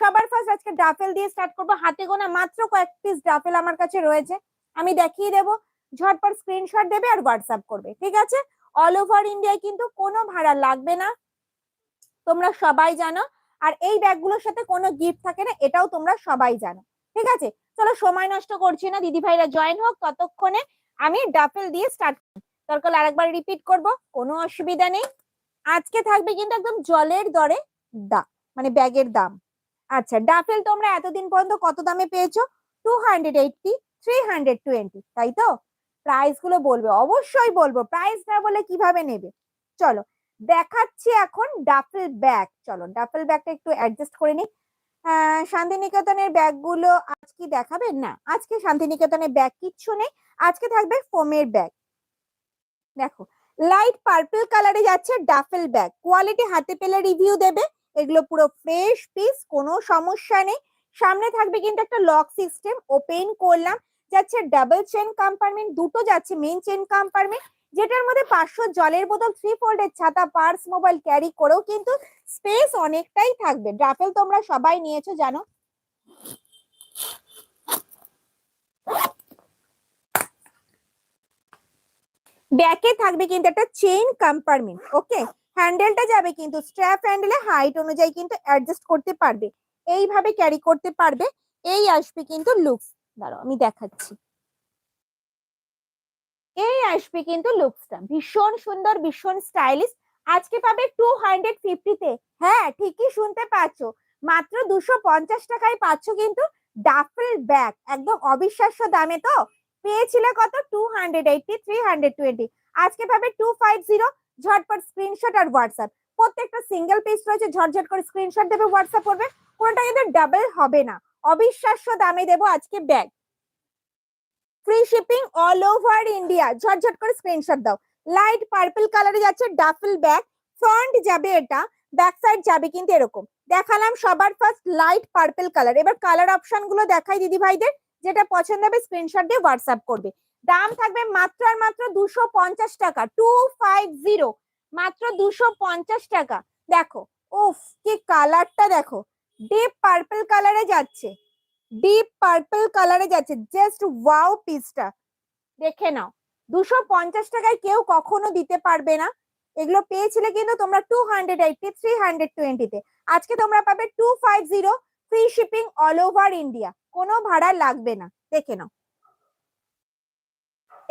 সবার ফার্স্ট আজকে ডাফেল দিয়ে স্টার্ট করবো। হাতে গোনা মাত্র কয়েক পিস ডাফেল আমার কাছে রয়েছে, আমি দেখিয়ে দেবো। ঝটপট স্ক্রিনশট দেবে আর হোয়াটসঅ্যাপ করবে, ঠিক আছে? অল ওভার ইন্ডিয়ায় কিন্তু কোনো ভাড়া লাগবে না, তোমরা সবাই জানো। আর এই ব্যাগগুলোর সাথে কোনো গিফট থাকে না, এটাও তোমরা সবাই জানো, ঠিক আছে? চলো সময় নষ্ট করছি না, দিদি ভাইরা জয়েন হোক, ততক্ষণে আমি ডাফেল দিয়ে স্টার্ট করি। দরকার আরেকবার রিপিট করব, কোনো অসুবিধা নেই। আজকে থাকবে কিন্তু একদম জলের দরে দাম, মানে ব্যাগের দাম। আচ্ছা, ডাফেল তোমরা এতদিন পর্যন্ত কত দামে পেয়েছো? 280, 320, তাই তো? প্রাইস গুলো বলবে, অবশ্যই বলবো, প্রাইস না বলে কিভাবে নেবে। চলো দেখাচ্ছি এখন ডাফেল ব্যাগ। চলো ডাফেল ব্যাগটা একটু অ্যাডজাস্ট করে নি। শান্তিনিকেতনের ব্যাগগুলো আজ কি দেখাবেন? না, আজকে শান্তিনিকেতনের ব্যাগ কিচ্ছু নেই, আজকে থাকবে ফোমের ব্যাগ। দেখো লাইট পার্পল কালারে যাচ্ছে ডাফেল ব্যাগ, কোয়ালিটি হাতে পেলে রিভিউ দেবে। এগুলো পুরো ফ্রেশ পিস, কোনো সমস্যা নেই। সামনে থাকবে কিন্তু একটা লক সিস্টেম, ওপেন করলাম, যাচ্ছে ডাবল চেন কম্পার্টমেন্ট, দুটো যাচ্ছে মেইন চেন কম্পার্টমেন্ট, যেটার মধ্যে 500 জলের বোতল, 3 ফোল্ডের ছাতা, পার্স, মোবাইল ক্যারি করেও কিন্তু স্পেস অনেকটাই থাকবে। ডাফেল তোমরা সবাই নিয়েছো জানো। ব্যাকে থাকবে কিন্তু একটা চেইন কম্পার্টমেন্ট, ওকে। হ্যান্ডেলটা যাবে কিন্তু স্ট্র্যাপ হ্যান্ডেলে, হাইট অনুযায়ী কিন্তু অ্যাডজাস্ট করতে পারবে, এইভাবে ক্যারি করতে পারবে। এই আসবে কিন্তু লুকস, দাঁড়াও আমি দেখাচ্ছি। এই আসবে কিন্তু লুকসটা ভীষণ সুন্দর, ভীষণ স্টাইলিশ। আজকে পাবে 250 তে। হ্যাঁ ঠিকই শুনতে পাচ্ছ, মাত্র 250 টাকায় পাচ্ছ কিন্তু ডাফেল ব্যাগ, একদম অবিশ্বাস্য দামে। তো পেয়েছিলে কত? 280, 320, আজকে পাবে 250। ঝটপট স্ক্রিনশট আর হোয়াটসঅ্যাপ, প্রত্যেকটা সিঙ্গেল পিস রয়েছে, ঝটঝট করে স্ক্রিনশট দেবে, হোয়াটসঅ্যাপ করবে, কোনটা কিন্তু ডাবল হবে না, অবিশ্বাস্য দামে দেবো আজকে bag. Free shipping all over India, ঝটঝট করে স্ক্রিনশট দাও। লাইট পার্পল কালারে যাচ্ছে ডাফেল ব্যাগ, ফ্রন্ট যাবে এটা, ব্যাক সাইড যাবে কিন্তু এরকম। দেখালাম সবার ফার্স্ট লাইট পার্পল কালার, এবার কালার অপশন গুলো দেখাই দিদি ভাইদের, যেটা পছন্দ হবে স্ক্রিনশট দিয়ে হোয়াটসঅ্যাপ করবে। দাম থাকবে মাত্র আর মাত্র 250 টাকা, 250, মাত্র 250 টাকা। দেখো উফ কি কালারটা দেখো, ডিপ পার্পল কালারে যাচ্ছে, ডিপ পার্পল কালারে যাচ্ছে, জাস্ট ওয়াও পিসটা দেখে নাও। 250 টাকায় কেউ কখনো দিতে পারবে না। এগুলো পেয়েছিলে কিন্তু তোমরা 280, 320 তে, আজকে তোমরা পাবে 250, free shipping all over India, কোনো ভাড়া লাগবে না। দেখে নাও,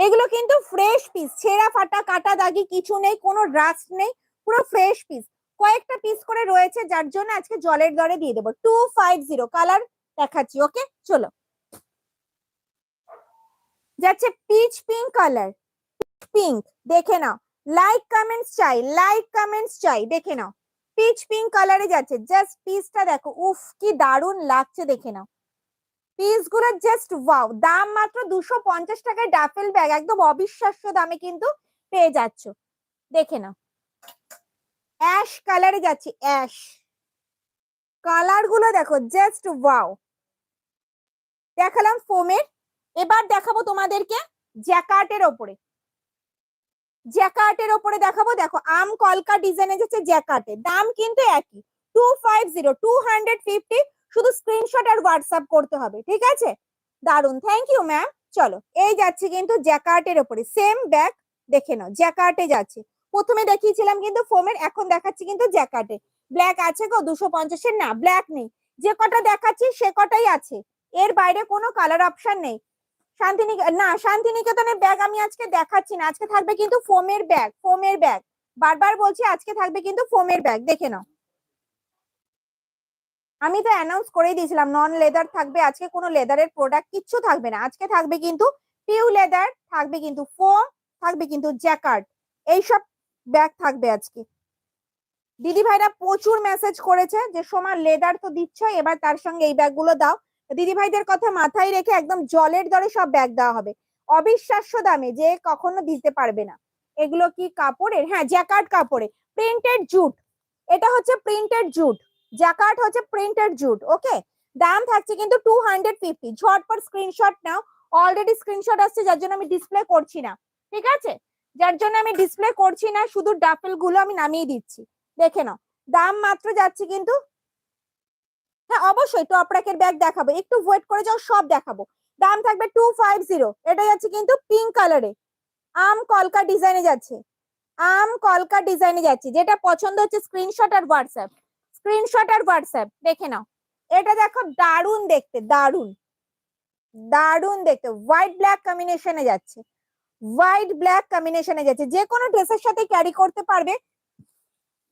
এগুলো কিন্তু ফ্রেশ পিস, ছেঁড়া ফাটা কাটা দাগি কিছু নেই, কোনো রাস্ট নেই, পুরো ফ্রেশ পিস। কয়েকটা পিস করে রয়েছে, যার জন্য আজকে জলের দরে দিয়ে দেবো 250। কালার দেখাচ্ছি, ওকে চলো। যাচ্ছে পিচ পিঙ্ক কালার, পিঙ্ক, দেখে নাও। লাইক কমেন্টস চাই, লাইক কমেন্টস চাই, দেখে নাও। পিচ পিঙ্ক কালারে যাচ্ছে, জাস্ট পিসটা দেখো, উফ কি দারুণ লাগছে, দেখে নাও। পিস গুলো জাস্ট ওয়াও, দাম মাত্র 250 টাকায় ডাফেল ব্যাগ, একদম অবিশ্বাস্য দামে কিন্তু পেয়ে যাচ্ছ। দেখে নাও, অ্যাশ কালারে যাচ্ছে, অ্যাশ কালার গুলো দেখো, জাস্ট ওয়াও। দেখালাম ফোমের, এবার দেখাবো তোমাদেরকে জ্যাকার্টের ওপরে। জ্যাকার্টের ওপরে দেখাবো, দেখো আম কলকা ডিজাইনে যাচ্ছে জ্যাকার্টে, দাম কিন্তু একই, 250, 250, শুধু স্ক্রিনশট আর হোয়াটসঅ্যাপ করতে হবে, ঠিক আছে? দারুন, থ্যাংক ইউ ম্যাম। চলো এই যাচ্ছে কিন্তু জ্যাকার্টের ওপরে সেম ব্যাগ, দেখে নাও জ্যাকার্টে যাচ্ছে। প্রথমে দেখিয়েছিলাম কিন্তু ফোমের, এখন দেখাচ্ছি কিন্তু জ্যাকার্টে। ব্ল্যাক আছে গো 250-এর? না ব্ল্যাক নেই, যে কটা দেখাচ্ছি সে কটাই আছে, এর বাইরে কোনো কালার অপশন নেই। শান্তিনিকেতনের ব্যাগ আমি আজকে দেখাচ্ছি না, আজকে থাকবে কিন্তু ফোমের ব্যাগ, ফোমের ব্যাগ, বারবার বলছি আজকে থাকবে কিন্তু ফোমের ব্যাগ, দেখে নাও। আমি তো অ্যানাউন্স করেই দিয়েছিলাম নন লেদার থাকবে, আজকে কোনো লেদারের প্রোডাক্ট কিচ্ছু থাকবে না, আজকে থাকবে কিন্তু পিউ লেদার, থাকবে কিন্তু ফোম, থাকবে কিন্তু জ্যাকার্ড, এইসব ব্যাগ থাকবে আজকে। দিদি ভাইরা প্রচুর মেসেজ করেছে যে সোমা লেদার তো দিচ্ছ, এবার তার সঙ্গে এই ব্যাগগুলো দাও। দিদি ভাইদের কথা মাথায় রেখে একদম জলের দরে সব ব্যাগ দেওয়া হবে, অবিশ্বাস্য দামে, যে কখনো দিতে পারবে না। এগুলো কি কাপড়ের? হ্যাঁ জ্যাকার্ড কাপড়ে, প্রিন্টেড জুট, এটা হচ্ছে প্রিন্টেড জুট, জ্যাকার্ড হচ্ছে প্রিন্টেড জুট, ওকে। দাম থাকছে কিন্তু 250, ঝটপট স্ক্রিনশট নাও। অলরেডি স্ক্রিনশট আসছে, যার জন্য আমি ডিসপ্লে করছি না, ঠিক আছে? যার জন্য আমি ডিসপ্লে করছি না, শুধু ডাফেল গুলো আমি নামিয়ে দিচ্ছি, দেখে নাও। দাম মাত্র যাচ্ছে কিন্তু হ্যাঁ অবশ্যই টপ র্যাকের ব্যাগ দেখাবো, একটু ওয়েট করে যাও, সব দেখাবো। দাম থাকবে 250। এটা যাচ্ছে কিন্তু পিঙ্ক কালারে, আম কলকা ডিজাইনে যাচ্ছে, আম কলকা ডিজাইনে যাচ্ছে। যেটা পছন্দ হচ্ছে স্ক্রিনশট আর হোয়াটসঅ্যাপ, স্ক্রিনশট আর হোয়াটসঅ্যাপ দেখে নাও। এটা দেখো দারুন দেখতে, দারুন দারুন দেখতে, হোয়াইট ব্ল্যাক কম্বিনেশনে যাচ্ছে, হোয়াইট ব্ল্যাক কম্বিনেশনে যাচ্ছে, যে কোনো ড্রেসের সাথে ক্যারি করতে পারবে।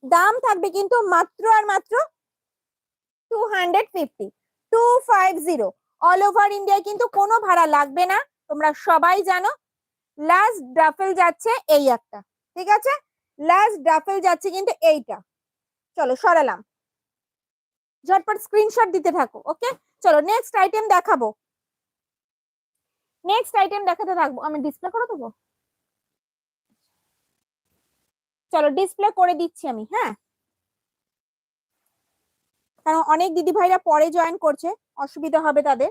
দাম থাকবে কিন্তু মাত্র আর মাত্র 250, 250। অল ওভার ইন্ডিয়ায় কিন্তু কোনো ভাড়া লাগবে না, তোমরা সবাই জানো। লাস্ট ডাফেল যাচ্ছে এই একটা, ঠিক আছে, লাস্ট ডাফেল যাচ্ছে কিন্তু এইটা। চলো সরালাম, ঝটপট স্ক্রিনশট দিতে থাকো। ওকে চলো নেক্সট আইটেম দেখাবো, নেক্সট আইটেম দেখাতে থাকবো। আমি ডিসপ্লে করে দেবো, চলো ডিসপ্লে করে দিচ্ছি আমি, হ্যাঁ, কারণ অনেক দিদি ভাইরা পরে জয়েন করছে, অসুবিধা হবে তাদের।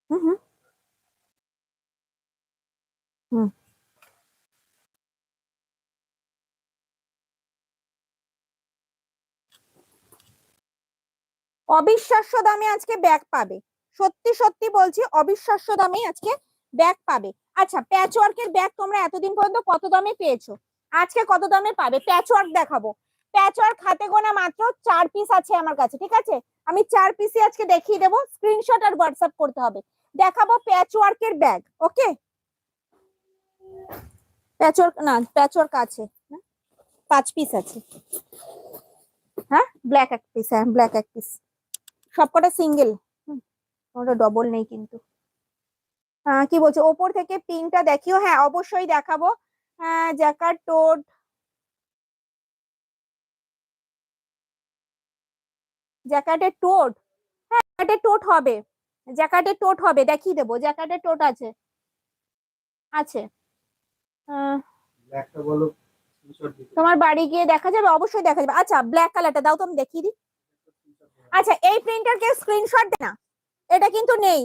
হুম হুম হুম। অবিশ্বাস্য দামে আজকে ব্যাগ পাবে, সত্যি সত্যি বলছি, অবিশ্বাস্য দামে আজকে ব্যাগ পাবে। আচ্ছা প্যাচ ওয়ার্কের ব্যাগ তোমরা এতদিন পর্যন্ত কত দামে পেয়েছো, আজকে কত দামে পাবে? প্যাচ ওয়ার্ক দেখাবো, প্যাচ ওয়ার্ক হাতে গোনা মাত্র 4 পিস আছে আমার কাছে, ঠিক আছে, আমি 4 পিসই আজকে দেখিয়ে দেবো, স্ক্রিনশট আর হোয়াটসঅ্যাপ করতে হবে। দেখাবো প্যাচ ওয়ার্কের ব্যাগ। ওকে প্যাচ ওয়ার্ক না, প্যাচ ওয়ার্ক আছে, 5 পিস আছে, হ্যাঁ ব্ল্যাক এক পিস, হ্যাঁ ব্ল্যাক এক পিস, সবকটা সিঙ্গেল, ওটা ডবল নেই কিন্তু। কি বলছো ওপর থেকে পিঙ্কটা দেখিও, হ্যাঁ অবশ্যই দেখাবো। হ্যাঁ জ্যাকার্ড টোড, জ্যাকার্ডের টোড, হ্যাঁ জ্যাকার্ডের টোট হবে, জ্যাকার্ডের টোট হবে, দেখিয়ে দেবো, জ্যাকার্ডের টোট আছে, আছে। আহ, তোমার বাড়ি গিয়ে দেখা যাবে, অবশ্যই দেখা যাবে। আচ্ছা ব্ল্যাক কালারটা দাও তো আমি দেখিয়ে দিই। আচ্ছা এই প্রিন্টার কে স্ক্রিনশট দে না, এটা কিন্তু নেই,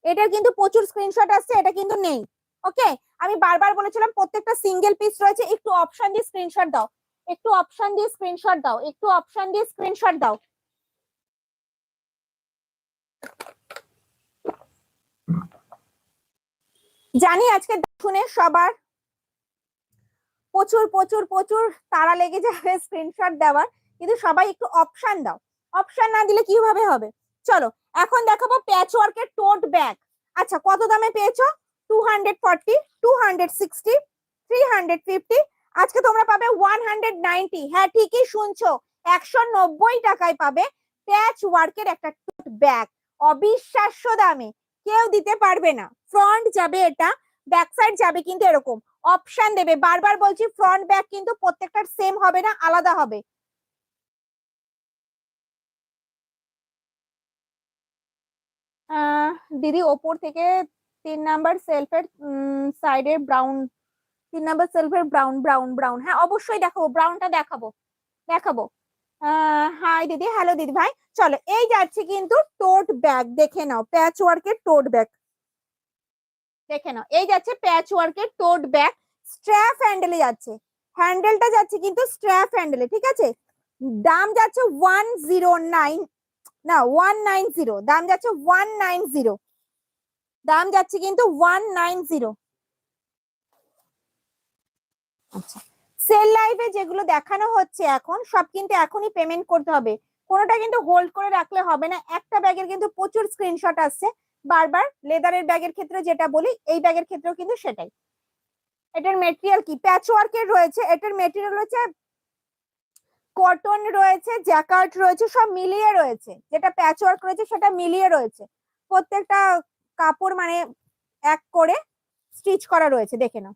এটার কিন্তু প্রচুর স্ক্রিনশট আসছে, এটা কিন্তু নেই। ওকে আমি বারবার বলেছিলাম প্রত্যেকটা সিঙ্গেল পিস রয়েছে, একটু অপশন দিয়ে স্ক্রিনশট দাও, একটু অপশন দিয়ে স্ক্রিনশট দাও, একটু অপশন দিয়ে স্ক্রিনশট দাও। জানি আজকে শুনে সবার প্রচুর প্রচুর প্রচুর তাড়া লেগে যাবে স্ক্রিনশট দেওয়ার, কিন্তু সবাই একটু অপশন দাও, অপশন না দিলে কিভাবে হবে। চলো এখন দেখাবো প্যাচ ওয়ার্কের টোট ব্যাগ। আচ্ছা কত দামে পেয়েছো? 240, 260, 350, আজকে তোমরা পাবে 190। হ্যাঁ ঠিকই শুনছো, 190 টাকায় পাবে প্যাচ ওয়ার্কের একটা টোট ব্যাগ, অবিশ্বাস্য দামে, কেউ দিতে পারবে না। ফ্রন্ট যাবে এটা, ব্যাক সাইড যাবে কিন্তু এরকম অপশন দেবে, বারবার বলছি ফ্রন্ট ব্যাক কিন্তু প্রত্যেকটার সেম হবে না, আলাদা হবে। দিদি ওপর থেকে 3 নাম্বার সেলফের সাইডের ব্রাউন, 3 নাম্বার সেলফের ব্রাউন ব্রাউন ব্রাউন, হ্যাঁ অবশ্যই দেখাবো, ব্রাউনটা দেখাবো, দেখাবো। হাই দিদি, হ্যালো দিদি ভাই। চলো এই যাচ্ছে কিন্তু টোট ব্যাগ, দেখে নাও প্যাচ ওয়ার্কের টোট ব্যাগ, দেখে নাও এই যাচ্ছে প্যাচ ওয়ার্কের টোট ব্যাগ, স্ট্র্যাপ হ্যান্ডেলে যাচ্ছে, হ্যান্ডেলটা যাচ্ছে কিন্তু স্ট্র্যাপ হ্যান্ডেলে, ঠিক আছে। দাম যাচ্ছে 109, না 190, দাম যাচ্ছে 190, দাম যাচ্ছে কিন্তু 190। আচ্ছা সেল লাইভে যেগুলো দেখানো হচ্ছে এখন সব কিন্তু এখনই পেমেন্ট করতে হবে, কোনোটা কিন্তু হোল্ড করে রাখলে হবে না। একটা ব্যাগের কিন্তু প্রচুর স্ক্রিনশট আসছে বারবার, লেদারের ব্যাগের ক্ষেত্রে যেটা বলি এই ব্যাগের ক্ষেত্রেও কিন্তু সেটাই। এটার মেটেরিয়াল কি প্যাচ ওয়ার্কের রয়েছে, এটার মেটেরিয়াল হচ্ছে কটন রয়েছে, জ্যাকার্ড রয়েছে, সব মিলিয়ে রয়েছে, যেটা প্যাচ ওয়ার্ক রয়েছে সেটা মিলিয়ে রয়েছে, প্রত্যেকটা কাপড় মানে এক করে স্টিচ করা রয়েছে, দেখে নাও,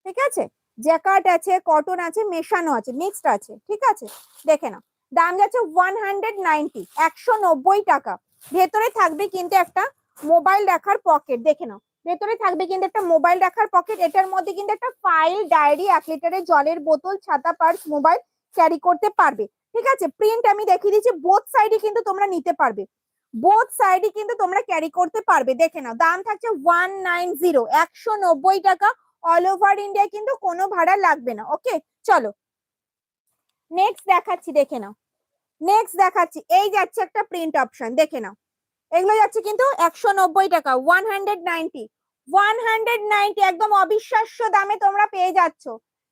ঠিক আছে। জ্যাকার্ড আছে, কটন আছে, মেশানো আছে, মিক্সড আছে, ঠিক আছে, দেখে নাও। দাম যাচ্ছে 190, 190 টাকা। ভেতরে থাকবে কিন্তু একটা মোবাইল রাখার পকেট, দেখে নাও, ভেতরে থাকবে কিন্তু একটা মোবাইল রাখার পকেট, এটার মধ্যে কিন্তু একটা ফাইল, ডায়েরি, 1 লিটারের জলের বোতল, ছাতা, পার্স, মোবাইল ক্যারি করতে পারবে, ঠিক আছে। প্রিন্ট আমি দেখিয়ে দিচ্ছি, বোথ সাইডে কিন্তু তোমরা নিতে পারবে, বোথ সাইডে কিন্তু তোমরা ক্যারি করতে পারবে, দেখে নাও। দাম থাকছে 190, 190 টাকা। অল ওভার ইন্ডিয়া কিন্তু কোনো ভাড়া লাগবে না। ওকে, চলো নেক্সট দেখাচ্ছি, দেখে নাও। নেক্সট দেখাচ্ছি, এই যাচ্ছে একটা প্রিন্ট অপশন, দেখে নাও। এগুলো যাচ্ছে কিন্তু 190 টাকা, 190, 190, একদম অবিশ্বাস্য দামে তোমরা পেয়ে যাচ্ছ।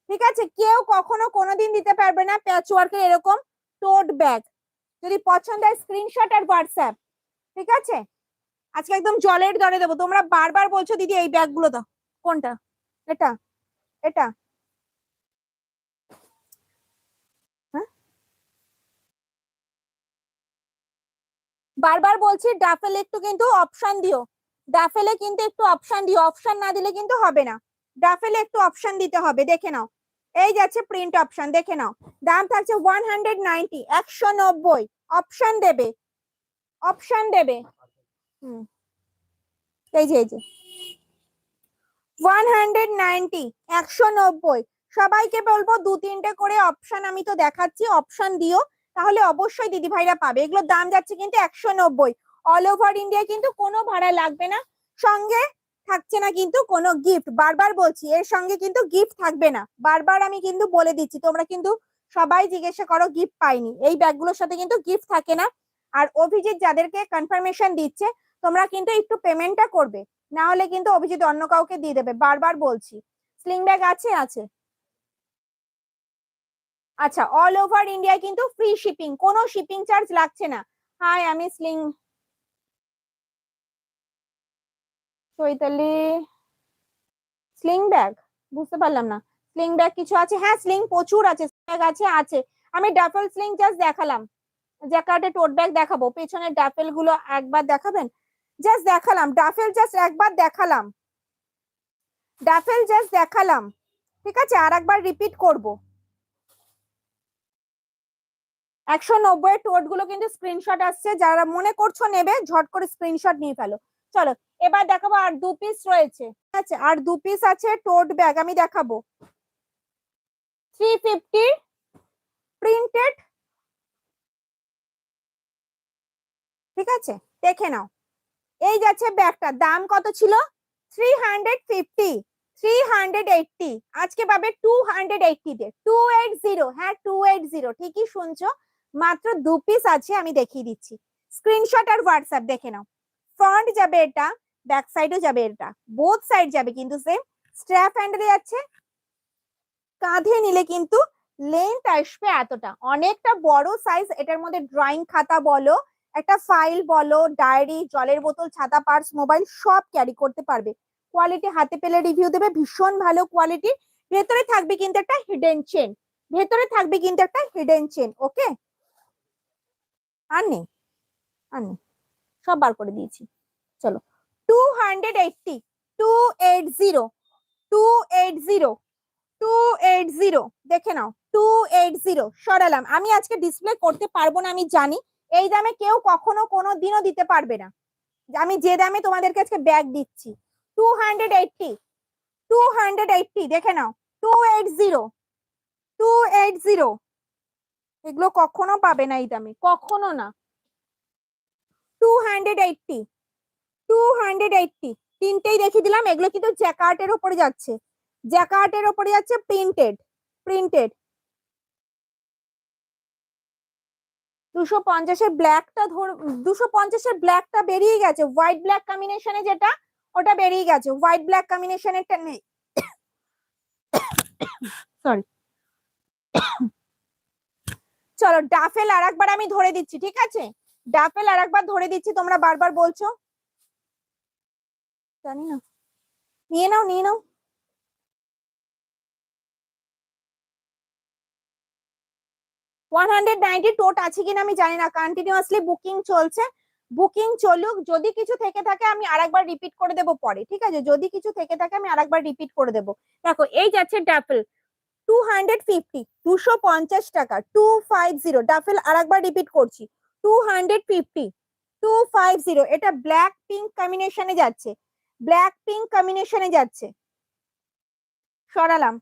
ঠিক আছে, কেউ কখনো কোনোদিন দিতে পারবে না প্যাচ ওয়ার্কের এরকম টোট ব্যাগ। যদি পছন্দ হয় স্ক্রিনশট আর হোয়াটসঅ্যাপ। ঠিক আছে, আজকে একদম জলের দরে দেবো। তোমরা বারবার বলছো দিদি এই ব্যাগগুলো দাও। কোনটা? এটা? এটা? হ্যাঁ, বারবার বলছি ডাফেলে একটু কিন্তু অপশন দিও। ডাফেলে কিন্তু একটু অপশন দিও, অপশন না দিলে কিন্তু হবে না। ডাফেলে একটু অপশন দিতে হবে, দেখে নাও। এই যাচ্ছে প্রিন্ট অপশন, দেখে নাও। দাম থাকছে 190, 190। অপশন দেবে, অপশন দেবে। হুম, এই যে 190, 190। সবাইকে বলবো 2-3টে করে অপশন আমি তো দেখাচ্ছি, অপশন দিও, তাহলে অবশ্যই দিদি ভাইরা পাবে। এগুলোর দাম যাচ্ছে কিন্তু 190। অল ওভার ইন্ডিয়া কিন্তু কোনো ভাড়া লাগবে না। সঙ্গে থাকছে না কিন্তু কোনো গিফট, বারবার বলছি এর সঙ্গে কিন্তু গিফট থাকবে না। বারবার আমি কিন্তু বলে দিচ্ছি, তোমরা কিন্তু সবাই জিজ্ঞাসা করো গিফট পাইনি, এই ব্যাগগুলোর সাথে কিন্তু গিফট থাকে না। আর অভিজিৎ যাদেরকে কনফার্মেশন দিচ্ছে, তোমরা কিন্তু একটু পেমেন্টটা করবে, না হলে কিন্তু অভিজিৎ অন্য কাউকে দিয়ে দেবে, বারবার বলছি। স্লিং ব্যাগ আছে? আছে। আচ্ছা, অল ওভার ইন্ডিয়া কিন্তু ফ্রি শিপিং, কোনো শিপিং চার্জ লাগছে না। হাই, আমি স্লিং চৈতালি। স্লিং ব্যাগ বুঝতে পারলাম না। স্লিং ব্যাগ কিছু আছে? হ্যাঁ, স্লিং প্রচুর আছে, ব্যাগ আছে আছে। আমি ডাফেল স্লিং জাস্ট দেখালাম, জ্যাকার্ডে টোট ব্যাগ দেখাবো, পেছনের ডাফেল গুলো একবার দেখাবেন? জাস্ট দেখালাম ডাফেল, জাস্ট একবার দেখালাম, ডাফেল জাস্ট দেখালাম। ঠিক আছে, আর একবার রিপিট করব। 190 টোট গুলো কিন্তু স্ক্রিনশট আসছে, যারা মনে করছো নেবে ঝট করে স্ক্রিনশট নিয়ে ফেলো। চলো এবার দেখাবো, আর 2 পিস রয়েছে। আচ্ছা, আর 2 পিস আছে টোট ব্যাগ, আমি দেখাবো। 350 প্রিন্টেড। ঠিক আছে, দেখে নাও। এই যাচ্ছে ব্যাগটা, দাম কত ছিল? 350, 380। আজকে পাবে 280 তে, 280। হ্যাঁ 280, ঠিকই শুনছো। মাত্র 2 পিস আছে, আমি দেখিয়ে দিচ্ছি। স্ক্রিনশট আর হোয়াটসঅ্যাপ দেখে নাও। ফ্রন্ট যাবে এটা, ব্যাক সাইডও যাবে এটা, বোথ সাইড যাবে কিন্তু সেম। স্ট্র্যাপ হ্যান্ডেলে যাচ্ছে, কাঁধে নিলে কিন্তু লেন্থ আসবে এতটা, অনেকটা বড় সাইজ। এটার মধ্যে ড্রয়িং খাতা বলো, একটা ফাইল বলো, ডায়েরি, জলের বোতল, ছাতা, পার্স, মোবাইল সব ক্যারি করতে পারবে। কোয়ালিটি হাতে পেলে রিভিউ দেবে, ভীষণ ভালো কোয়ালিটি। ভেতরে থাকবে কিন্তু একটা হিডেন চেন, ভেতরে থাকবে কিন্তু একটা হিডেন চেন। ওকে, আর নেই, আর নেই, সব বার করে দিয়েছি। চলো, 280, 280, 280, 280। দেখে নাও, 280 সরালাম। আমি আজকে ডিসপ্লে করতে পারবো না, আমি জানি। এই দামে কেউ কখনো কোনো দিনও দিতে পারবে না, আমি যে দামে তোমাদেরকে আজকে ব্যাগ দিচ্ছি। 280, 280, দেখে নাও। 280, 280। এগুলো কখনো পাবে না এই দামে, কখনো না। 280, 280। তিনটেই দেখিয়ে দিলাম। এগুলো কিন্তু জ্যাকার্টের উপরে যাচ্ছে, জ্যাকার্টের উপরে যাচ্ছে, প্রিন্টেড, প্রিন্টেড। 250-এর ব্ল্যাকটা 250-এর ব্ল্যাকটা বেরিয়ে গেছে, হোয়াইট ব্ল্যাক কম্বিনেশনে যেটা, ওটা বেরিয়ে গেছে, হোয়াইট ব্ল্যাক কম্বিনেশনেরটা নেই। সরি। চলো ডাফেল আর একবার আমি ধরে দিচ্ছি, ঠিক আছে? ডাফেল আর একবার ধরে দিচ্ছি, তোমরা বারবার বলছো, জানি না। নিয়ে নাও, নিয়ে নাও। 190 টোট আছে কিনা আমি জানি না, কন্টিনিউয়াসলি বুকিং চলছে। বুকিং চলুক, যদি কিছু থেকে থাকে আমি আরেকবার রিপিট করে দেবো পরে, ঠিক আছে? যদি কিছু থেকে থাকে আমি আরেকবার রিপিট করে দেবো। দেখো এই যাচ্ছে ডাফেল, 250, 250 টাকা, 250 ডাফেল। আরেকবার রিপিট করছি, 250, 250। এটা ব্ল্যাক পিঙ্ক কম্বিনেশনে যাচ্ছে, ব্ল্যাক পিঙ্ক কম্বিনেশনে যাচ্ছে। সরালাম।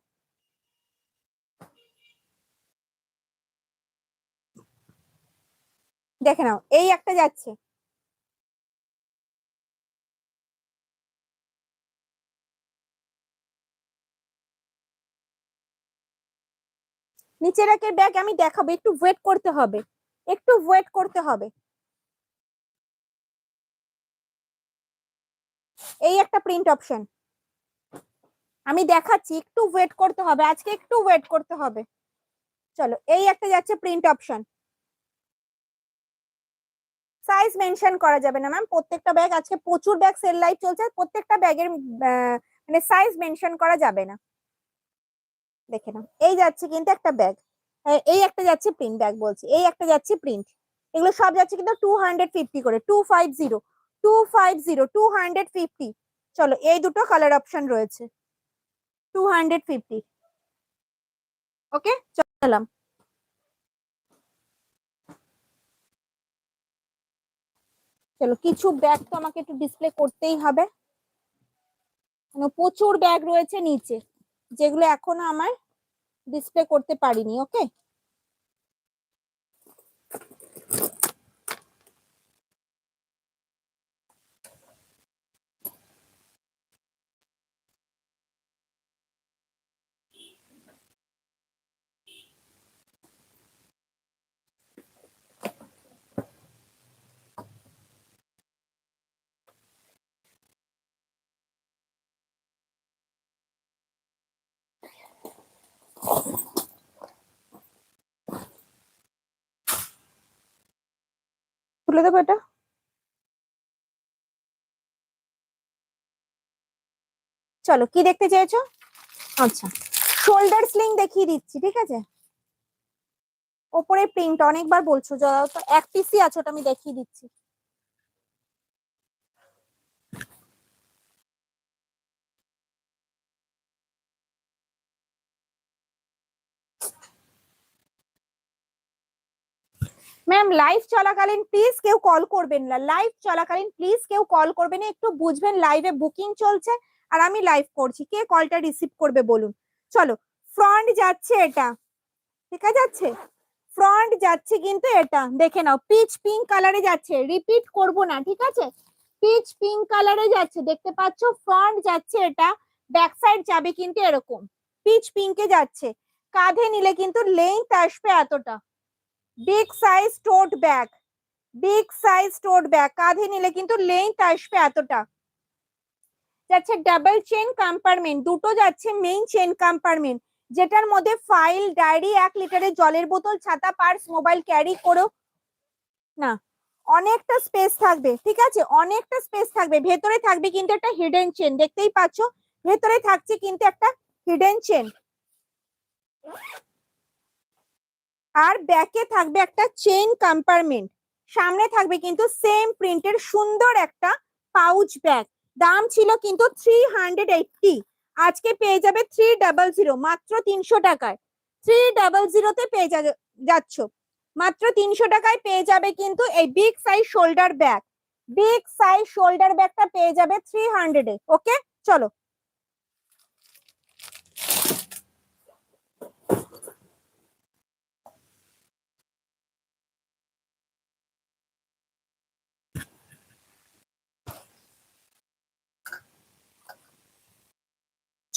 দেখে নাও, এই একটা যাচ্ছে, নিচের একের ব্যাগ আমি দেখাবো, একটু ওয়েট করতে হবে, একটু ওয়েট করতে হবে। এই একটা প্রিন্ট অপশন আমি দেখাচ্ছি, একটু ওয়েট করতে হবে, আজকে একটু ওয়েট করতে হবে। চলো এই একটা যাচ্ছে প্রিন্ট অপশন। সাইজ মেনশন করা যাবে না ম্যাম, প্রত্যেকটা ব্যাগ, আজকে প্রচুর ব্যাগ সেল লাইভ চলছে, প্রত্যেকটা ব্যাগের মানে সাইজ মেনশন করা যাবে না। দেখে নাও, এই যাচ্ছে কিন্তু একটা ব্যাগ, এই একটা যাচ্ছে প্রিন্ট ব্যাগ বলছি, এই একটা যাচ্ছে প্রিন্ট, এগুলো সব যাচ্ছে কিন্তু 250 করে, 250, 250, 250। চলো এই দুটো কালার অপশন রয়েছে 250। ওকে চলাম। চলো কিছু ব্যাগ তো আমাকে একটু ডিসপ্লে করতেই হবে, প্রচুর ব্যাগ রয়েছে নিচে যেগুলো এখনো আমার ডিসপ্লে করতে পারিনি। ওকে খুলে দেবো এটা। চলো কি দেখতে চেয়েছো? আচ্ছা, শোল্ডার স্লিং দেখিয়ে দিচ্ছি, ঠিক আছে। ওপরে প্রিন্ট অনেকবার বলছো, তো এক পিসই আছে, ওটা আমি দেখিয়ে দিচ্ছি। ম্যাম লাইভ চলাকালীন প্লিজ কেউ কল করবেন না, লাইভ চলাকালীন প্লিজ কেউ কল করবেন না, একটু বুঝবেন লাইভে বুকিং চলছে আর আমি লাইভ করছি, কে কলটা রিসিভ করবে বলুন। চলো ফ্রন্ট যাচ্ছে এটা, ঠিক আছে, ফ্রন্ট যাচ্ছে কিন্তু এটা দেখে নাও, পিচ পিঙ্ক কালারে যাচ্ছে, রিপিট করব না, ঠিক আছে, পিচ পিঙ্ক কালারে যাচ্ছে, দেখতে পাচ্ছ, ফ্রন্ট যাচ্ছে এটা, ব্যাক সাইড যাবে কিন্তু এরকম পিচ পিঙ্কে যাচ্ছে, কাঁধে নিলে কিন্তু লেন্থ আসবে এতটা, বিগ সাইজ টোট ব্যাগ, বিগ সাইজ টোট ব্যাগ, কাঁধে নিলে কিন্তু লেন্থ আসবে এতটা, যাচ্ছে ডাবল চেন কম্পার্টমেন্ট, দুটো যাচ্ছে মেইন চেন কম্পার্টমেন্ট, যেটার মধ্যে ফাইল, ডায়েরি, 1 লিটারের জলের বোতল, ছাতা, পার্স, মোবাইল ক্যারি করো না, অনেকটা স্পেস থাকবে, ঠিক আছে, অনেকটা স্পেস থাকবে, ভেতরে থাকবে কিন্তু একটা হিডেন চেন, দেখতেই পাচ্ছ ভেতরে থাকছে কিন্তু একটা হিডেন চেন, আর ব্যাকে থাকবে একটা চেইন কম্পার্টমেন্ট, সামনে থাকবে কিন্তু সেম প্রিন্টের সুন্দর একটা পাউচ ব্যাগ, দাম ছিল কিন্তু 380, আজকে পেয়ে যাবে 300, মাত্র 300 টাকায়, 300 পেয়ে যাচ্ছ, মাত্র 300 টাকায় পেয়ে যাবে কিন্তু এই big size shoulder bag, big size shoulder ব্যাগটা পেয়ে যাবে 300-এ। ওকে চলো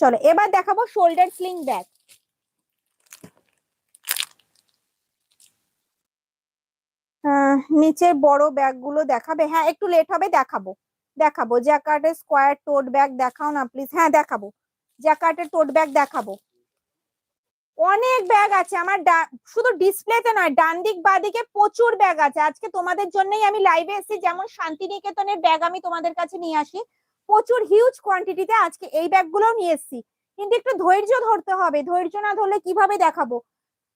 চলো এবার দেখাবো শোল্ডার স্লিং ব্যাগ। নিচে বড় ব্যাগ গুলো দেখাবে, হ্যাঁ একটু লেট হবে, দেখাবো দেখাবো, জ্যাকার্টের স্কোয়ার টোট ব্যাগ দেখাও না প্লিজ, হ্যাঁ দেখাবো, জ্যাকার্টের টোট ব্যাগ দেখাবো, অনেক ব্যাগ আছে আমার, শুধু ডিসপ্লেতে নয়, ডান দিক বাঁ দিকে প্রচুর ব্যাগ আছে, আজকে তোমাদের জন্যই আমি লাইভে এসেছি, যেমন শান্তিনিকেতনের ব্যাগ আমি তোমাদের কাছে নিয়ে আসি প্রচুর হিউজ কোয়ান্টিটিতে, আজকে এই ব্যাগগুলোও নিয়ে এসেছি, কিন্তু একটু ধৈর্য ধরতে হবে, ধৈর্য না ধরলে কিভাবে দেখাবো,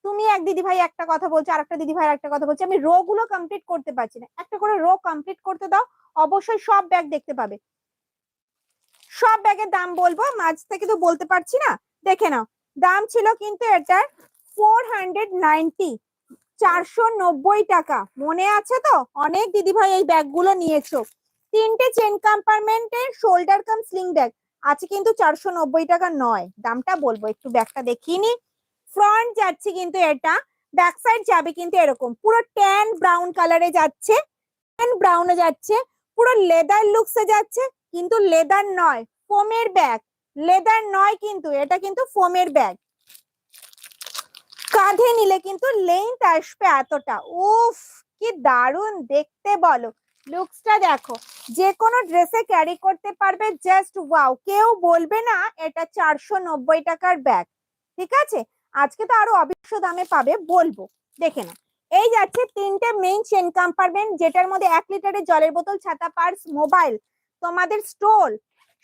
তুমি এক দিদি ভাই একটা কথা বলছো, আর একটা দিদি ভাই একটা কথা বলছে, আমি রো গুলো কমপ্লিট করতে পারছি না, একটা করে রো কমপ্লিট করতে দাও, অবশ্যই সব ব্যাগ দেখতে পাবে, সব ব্যাগের দাম বলবো, মাঝ থেকে তো বলতে পারছি না, দেখে নাও, দাম ছিল কিন্তু এটার 490, 490 টাকা, মনে আছে তো, অনেক দিদি ভাই এই ব্যাগগুলো নিয়েছো, তিনটে চেন কম্পার্টমেন্টের শোল্ডার কাম স্লিং ব্যাগ আছে কিন্তু 490 টাকা নয়, দামটা বলবো, একটু ব্যাগটা দেখিয়ে নি, ফ্রন্ট যাচ্ছে কিন্তু এটা, ব্যাক সাইড যাবে কিন্তু এরকম পুরো ট্যান ব্রাউন কালারে যাচ্ছে, ট্যান ব্রাউনে যাচ্ছে, পুরো লেদার লুকসে যাচ্ছে, কিন্তু লেদার নয়, ফোমের ব্যাগ, লেদার নয় কিন্তু এটা কিন্তু ফোমের ব্যাগ, কাঁধে নিলে কিন্তু লেন্থ আসবে এতটা। উফ কি দারুণ দেখতে বলো, লুকসটা দেখো, যে কোনো ড্রেসে ক্যারি করতে পারবে, জাস্ট ওয়াও। কেউ বলবে না এটা 490 টাকার ব্যাগ। ঠিক আছে, আজকে তো আরো অবিশ্বাস্য দামে পাবে বলবো। দেখে না, এই যাচ্ছে তিনটে মেইন চেন কম্পার্টমেন্ট, যেটার মধ্যে 1 লিটারের জলের বোতল, ছাতা, পার্স, মোবাইল, তোমাদের স্টোল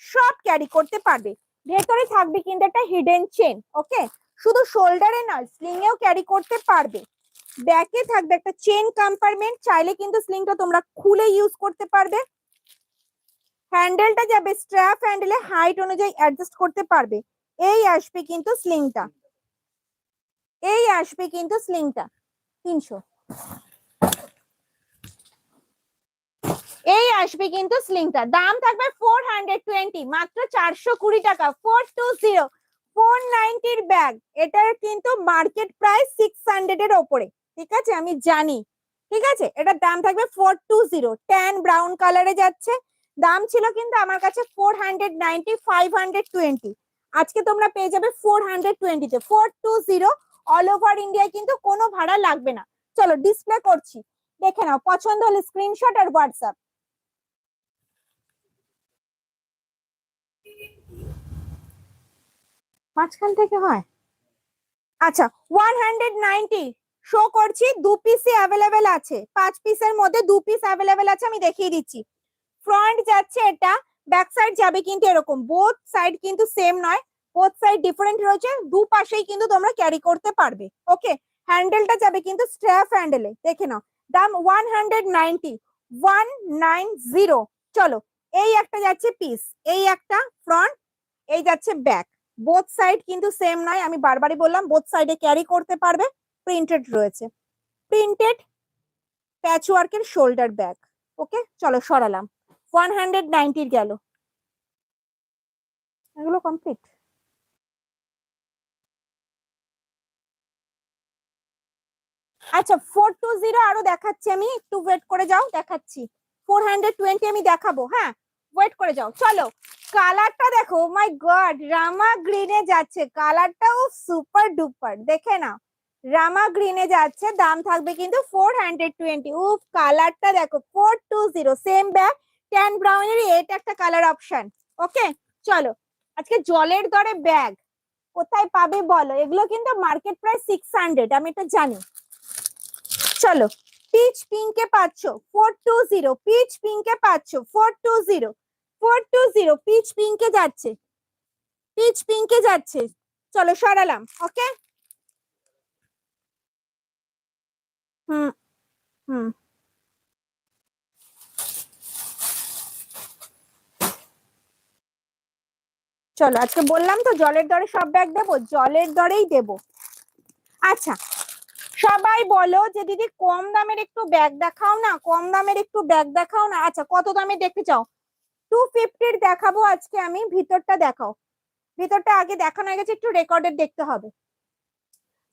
সব ক্যারি করতে পারবে। ভেতরে থাকবে কিন্তু একটা হিডেন চেন, ওকে, শুধু শোল্ডারে না, স্লিং এও ক্যারি করতে পারবে। ব্যাকে থাকবে একটা চেন কম্পার্টমেন্ট, চাইলে কিন্তু স্লিংটা তোমরা খুলে ইউজ করতে পারবে। হ্যান্ডেলটা যাবে স্ট্র্যাপ হ্যান্ডেলে, হাইট অনুযায়ী অ্যাডজাস্ট করতে পারবে। এই আসবে কিন্তু স্লিংটা, এই আসবে কিন্তু স্লিংটা 300, এই আসবে কিন্তু স্লিংটা। দাম থাকবে 420, মাত্র 420 টাকা। 420, 490 এর ব্যাগ। এটার কিন্তু মার্কেট প্রাইস 600 এর ওপরে। ঠিক আছে, আমি জানি। ঠিক আছে, এটার দাম থাকবে 420। ট্যান ব্রাউন কালারে যাচ্ছে। দাম ছিল কিন্তু আমার কাছে 490, 520। আজকে তোমরা পেয়ে যাবে 420 তে। 420 অল ওভার ইন্ডিয়ায়, কিন্তু কোনো ভাড়া লাগবে না। চলো ডিসপ্লে করছি, দেখে নাও, পছন্দ হলে স্ক্রিনশট আর হোয়াটসঅ্যাপ। মাঝখান থেকে হয়, আচ্ছা। 190 শো করছি, 2 পিসই অ্যাভেলেবেল আছে। 5 পিসের মধ্যে 2 পিস অ্যাভেলেবেল আছে, আমি দেখিয়ে দিচ্ছি। ফ্রন্ট যাচ্ছে এটা, ব্যাক সাইড যাবে কিন্তু এরকম, বোথ সাইড কিন্তু সেম নয়, বোথ সাইড ডিফারেন্ট রয়েছে। দুপাশেই কিন্তু তোমরা ক্যারি করতে পারবে, ওকে। হ্যান্ডেলটা যাবে কিন্তু স্ট্র্যাপ হ্যান্ডেলে, দেখে নাও। দাম 190, 190। চলো, এই একটা যাচ্ছে পিস, এই একটা ফ্রন্ট, এই যাচ্ছে ব্যাক। বোথ সাইড কিন্তু সেম নয়, আমি বারবারই বললাম, বোথ সাইডে ক্যারি করতে পারবে। প্রিন্টেড রয়েছে, প্রিন্টেড প্যাচওয়ার্কের শোল্ডার ব্যাগ, ওকে। চলো সরালাম, 190 গেল। এগুলো কমপ্লিট। আচ্ছা 420 আরো দেখাচ্ছি আমি, একটু ওয়েট করে যাও, দেখাচ্ছি। 420 আমি দেখাবো, হ্যাঁ, ওয়েট করে যাও। চলো, কালারটা দেখো, মাই গড, রামা গ্রিনে যাচ্ছে কালারটাও, সুপার ডুপার, দেখে না, রামা গ্রিনে যাচ্ছে। দাম থাকবে কিন্তু 420। উফ কালারটা দেখো, 420, সেম ব্যাগ, ট্যান ব্রাউনের এটা একটা কালার অপশন, ওকে। চলো, আজকে জলের দরে ব্যাগ কোথায় পাবে বলো, এগুলো কিন্তু মার্কেট প্রাইস 600, আমি এটা জানি। চলো, পিচ পিঙ্কে পাচ্ছ 420, পিচ পিঙ্কে পাচ্ছ 420, 420, পিচ পিঙ্কে যাচ্ছে, পিচ পিঙ্কে যাচ্ছে। চলো সরালাম, ওকে। হুম হুম চলো, আজকে বললাম তো জলের দরে সব ব্যাগ দেবো, জলের দরেই দেবো। আচ্ছা, সবাই বলো যে দিদি কম দামের একটু ব্যাগ দেখাও না, কম দামের একটু ব্যাগ দেখাও না। আচ্ছা, কত দামে দেখতে চাও? 250 দেখাবো আজকে আমি। ভিতরটা দেখাও, ভিতরটা আগে দেখানো হয়ে গেছে, একটু রেকর্ডেড দেখতে হবে।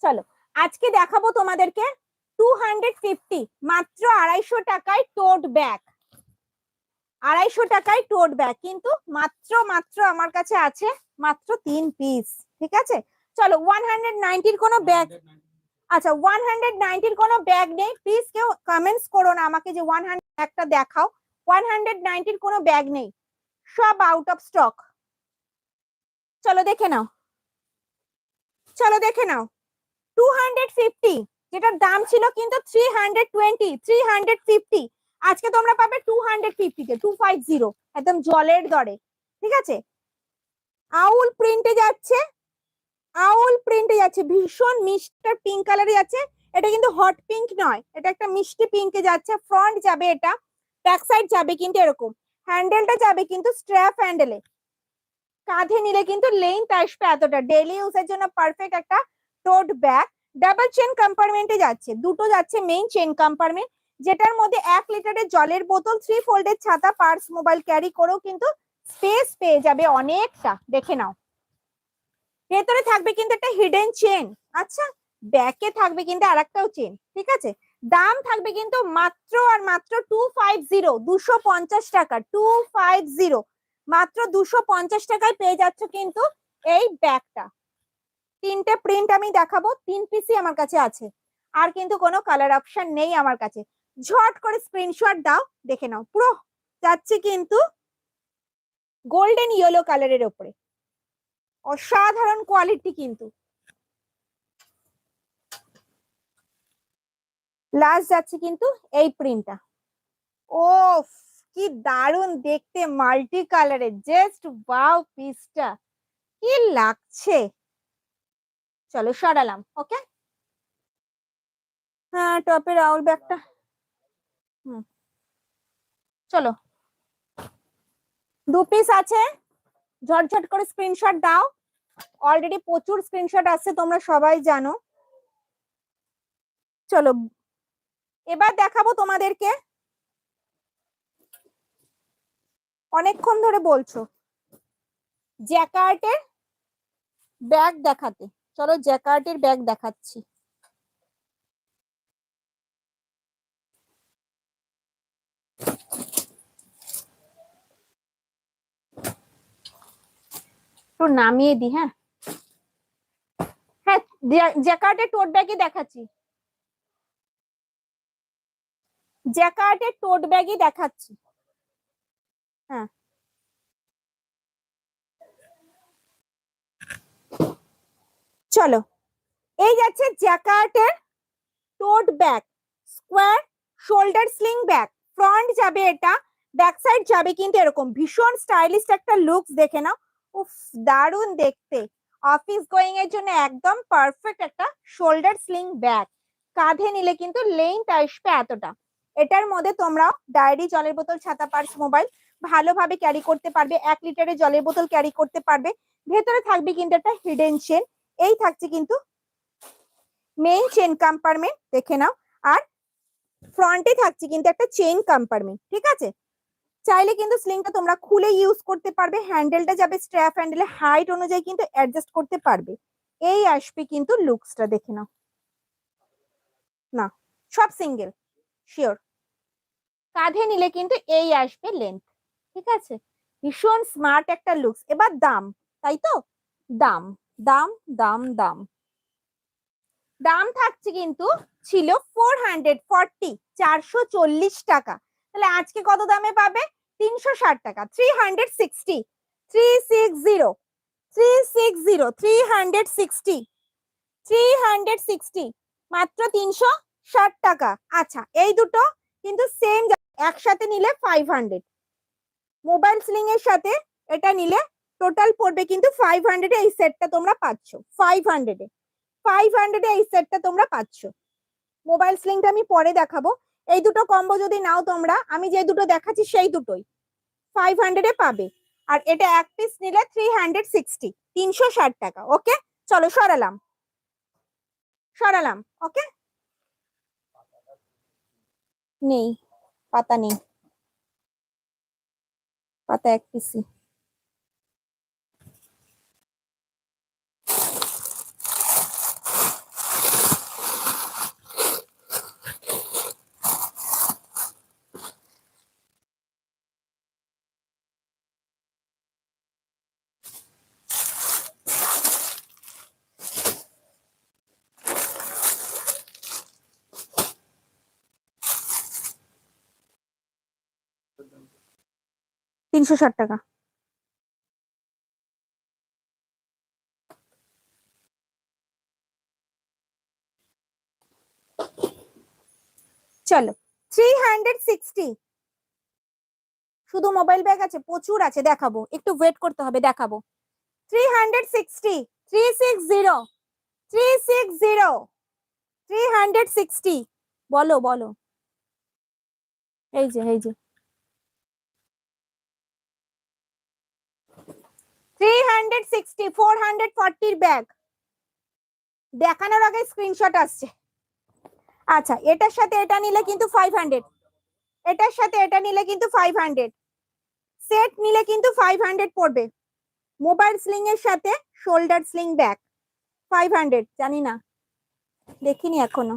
চলো, আজকে দেখাবো তোমাদেরকে 250, মাত্র 250 টাকায় টোট ব্যাগ। 250 টাকায় টোট ব্যাগ, কিন্তু মাত্র মাত্র আমার কাছে আছে মাত্র 3 পিস। ঠিক আছে, চলো 190 কোনো ব্যাগ, আচ্ছা 190 কোনো ব্যাগ নেই, প্লিজ কেউ কমেন্টস করো না আমাকে যে 100 একটা দেখাও। 190 কোনো ব্যাগ নেই, সব আউট অফ স্টক। চলো দেখে নাও, চলো দেখে নাও। 250, যেটার দাম ছিল কিন্তু 320, 350, আজকে তোমরা পাবে 250 তে, 250, একদম জলের দরে। ঠিক আছে, আউল প্রিন্টে যাচ্ছে, আউল প্রিন্টে যাচ্ছে, ভীষণ মিষ্টি পিঙ্ক কালারে যাচ্ছে। এটা কিন্তু হট পিঙ্ক নয়, এটা একটা মিষ্টি পিঙ্কে যাচ্ছে। ফ্রন্ট যাবে এটা, ব্যাক সাইড যাবে কিন্তু এরকম, হ্যান্ডেলটা যাবে কিন্তু স্ট্র্যাপ হ্যান্ডেলে। কাঁধে নিলে কিন্তু লেন্থ আসবে এতটা, ডেইলি ইউজের জন্য পারফেক্ট একটা টোট ব্যাগ। ডাবল চেন কম্পার্টমেন্টে যাচ্ছে, দুটো যাচ্ছে মেইন চেন কম্পার্টমেন্ট, যেটার মধ্যে 1 লিটারের জলের বোতল, 3 ফোল্ডের ছাতা, পার্স, মোবাইল ক্যারি করেও কিন্তু স্পেস পেয়ে যাবে অনেকটা। দেখে নাও, ভেতরে থাকবে কিন্তু একটা হিডেন চেন। আচ্ছা, ব্যাকে থাকবে কিন্তু আরেকটাও চেন। ঠিক আছে, দাম থাকবে কিন্তু মাত্র আর মাত্র 250, 250 টাকা, 250, মাত্র 250 টাকায় পেয়ে যাচ্ছ কিন্তু এই ব্যাগটা। তিনটে প্রিন্ট আমি দেখাবো, 3 পিসই আমার কাছে আছে, আর কিন্তু কোনো কালার অপশন নেই আমার কাছে। ঝট করে স্ক্রিনশট দাও, দেখে নাও। পুরো যাচ্ছে কিন্তু গোল্ডেন ইয়েলো কালারের উপরে, অসাধারণ কোয়ালিটি কিন্তু। লাস্ট যাচ্ছে কিন্তু এই প্রিন্টটা, ও কি দারুণ দেখতে, মাল্টি কালারের, জাস্ট ওয়াও পিসটা কি লাগছে। চলো সরালাম, ওকে। হ্যাঁ টপের আউল ব্যাগটা, হুম চলো 2 পিস আছে, ঝটঝট করে স্ক্রিনশট দাও। অলরেডি প্রচুর স্ক্রিনশট আছে, তোমরা সবাই জানো। চলো এবার দেখাবো তোমাদেরকে, অনেকক্ষণ ধরে বলছো জ্যাকার্টের ব্যাগ দেখাতে, চলো জ্যাকার্টের ব্যাগ দেখাচ্ছি। একটু নামিয়ে দি, হ্যাঁ হ্যাঁ জ্যাকার্টের টোট ব্যাগই দেখাচ্ছি, জ্যাকার্টের টোট ব্যাগই দেখাচ্ছি। হ্যাঁ চলো, এই যাচ্ছে জ্যাকার্টের tote bag, square shoulder sling bag. Front যাবে এটা, ব্যাক সাইড যাবে কিন্তু এরকম, ভীষণ স্টাইলিশ একটা লুকস, দেখে নাও। উফ দারুণ দেখতে, অফিস গোয়িং এর জন্য একদম পারফেক্ট একটা শোল্ডার স্লিং ব্যাগ। কাঁধে নিলে কিন্তু লেন্থ আসবে এতটা। এটার মধ্যে তোমরা ডায়েরি, জলের বোতল, ছাতা, পার্স, মোবাইল ভালোভাবে ক্যারি করতে পারবে। 1 লিটারের জলের বোতল ক্যারি করতে পারবে। ভেতরে থাকবে কিন্তু একটা হিডেন চেন, এই থাকছে কিন্তু মেইন চেন কম্পার্টমেন্ট, দেখে নাও। আর ফ্রন্টে থাকছে কিন্তু একটা চেইন কম্পার্টমেন্ট, ঠিক আছে। চাইলে কিন্তু স্লিংটা তোমরা খুলে ইউজ করতে পারবে, হ্যান্ডেলটা যাবে স্ট্র্যাপ হ্যান্ডেলে, হাইট অনুযায়ী কিন্তু অ্যাডজাস্ট করতে পারবে। এই আসবে কিন্তু লুকসটা, দেখে নাও। না সব সিঙ্গেল শিওর। কাঁধে নিলে কিন্তু এই আসবে লেন্থ, ঠিক আছে। ভীষণ স্মার্ট একটা লুকস। এবার দাম, তাই তো, দাম দাম দাম দাম দাম থাকছে কিন্তু, ছিল 440, 440 টাকা। তাহলে আজকে কত দামে পাবে? 360 টাকা, 360, 360, 360, 360, 360, মাত্র 360 টাকা। আচ্ছা এই দুটো কিন্তু সেম, একসাথে নিলে 500, মোবাইল স্লিং এর সাথে এটা নিলে টোটাল পড়বে কিন্তু 500 এ। এই সেটটা তোমরা পাচ্ছ 500 এ, 500 এ এই সেটটা তোমরা পাচ্ছ। মোবাইল স্লিংটা আমি পরে দেখাবো। এই দুটো কম্বো যদি নাও তোমরা, আমি যে দুটো দেখাচ্ছি সেই দুটোই 500 এ পাবে। আর এটা এক পিস নিলে 360, 360 টাকা। ওকে চলো সরালাম, সরালাম, ওকে। নেই, পাতা নেই, পাতা এক পিসই। 360 টাকা। চলো 360, শুধু মোবাইল ব্যাগ আছে, প্রচুর আছে, দেখাবো, একটু ওয়েট করতে হবে, দেখাবো। 360, 360, 360, 360, বলো বলো। এই যে এই যে 360, 440 ব্যাগ, দেখানোর আগে স্ক্রিনশট আসছে। আচ্ছা এটার সাথে এটা নিলে কিন্তু 500, এটার সাথে এটা নিলে কিন্তু 500, সেট নিলে কিন্তু 500 পড়বে। মোবাইল স্লিং এর সাথে শোল্ডার স্লিং ব্যাগ 500, জানি না, দেখিনি এখনো।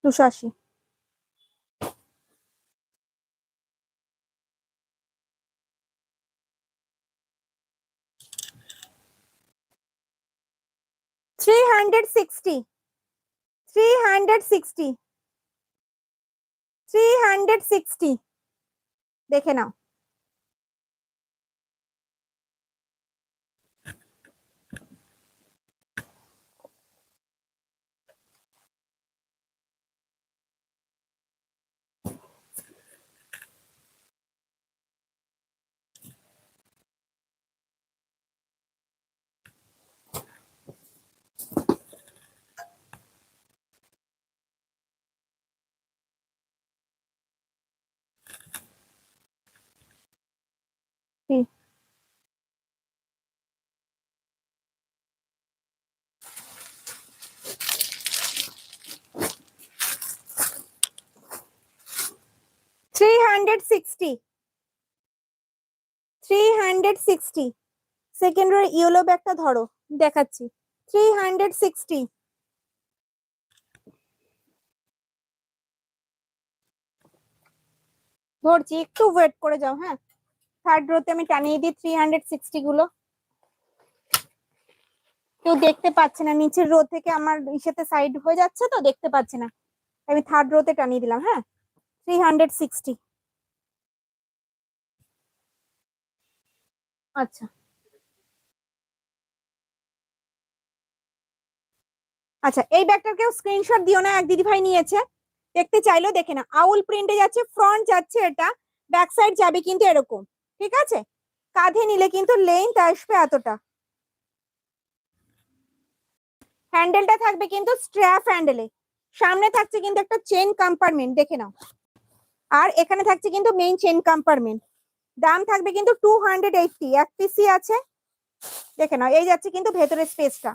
280। $360, 360, 360 দেখে নাও। কি? $360, 360 সেকেন্ড রো ইয়েলো ব্যাগটা ধরো, দেখাচ্ছি। 360 ধরছি, একটু ওয়েট করে যাও। হ্যাঁ, থার্ড রোতে আমি টানিয়ে দিই 360 গুলো। কেউ দেখতে পাচ্ছে না, নিচের রো থেকে আমার ইসেতে সাইড হয়ে যাচ্ছে তো দেখতে পাচ্ছে না, আমি থার্ড রোতে টানিয়ে দিলাম। হ্যাঁ, 360। আচ্ছা আচ্ছা, এই ব্যাগটার কেউ স্ক্রিনশট দিও না, এক দিদি ভাই নিয়েছে, দেখতে চাইলো দেখে না। আউল প্রিন্টে যাচ্ছে, ফ্রন্ট যাচ্ছে এটা, ব্যাক সাইড যাবে কিন্তু এরকম, ঠিক আছে? কাঁধে নিলে কিন্তু লেন্থ আসবে এতটা। হ্যান্ডেলটা থাকবে কিন্তু স্ট্র্যাপ হ্যান্ডেলে, সামনে থাকছে কিন্তু একটা চেন কম্পার্টমেন্ট, দেখে নাও। আর এখানে থাকছে কিন্তু মেইন চেন কম্পার্টমেন্ট। দাম থাকবে কিন্তু 280, এক পিসি আছে, দেখে নাও। এই যাচ্ছে কিন্তু ভেতরের স্পেসটা।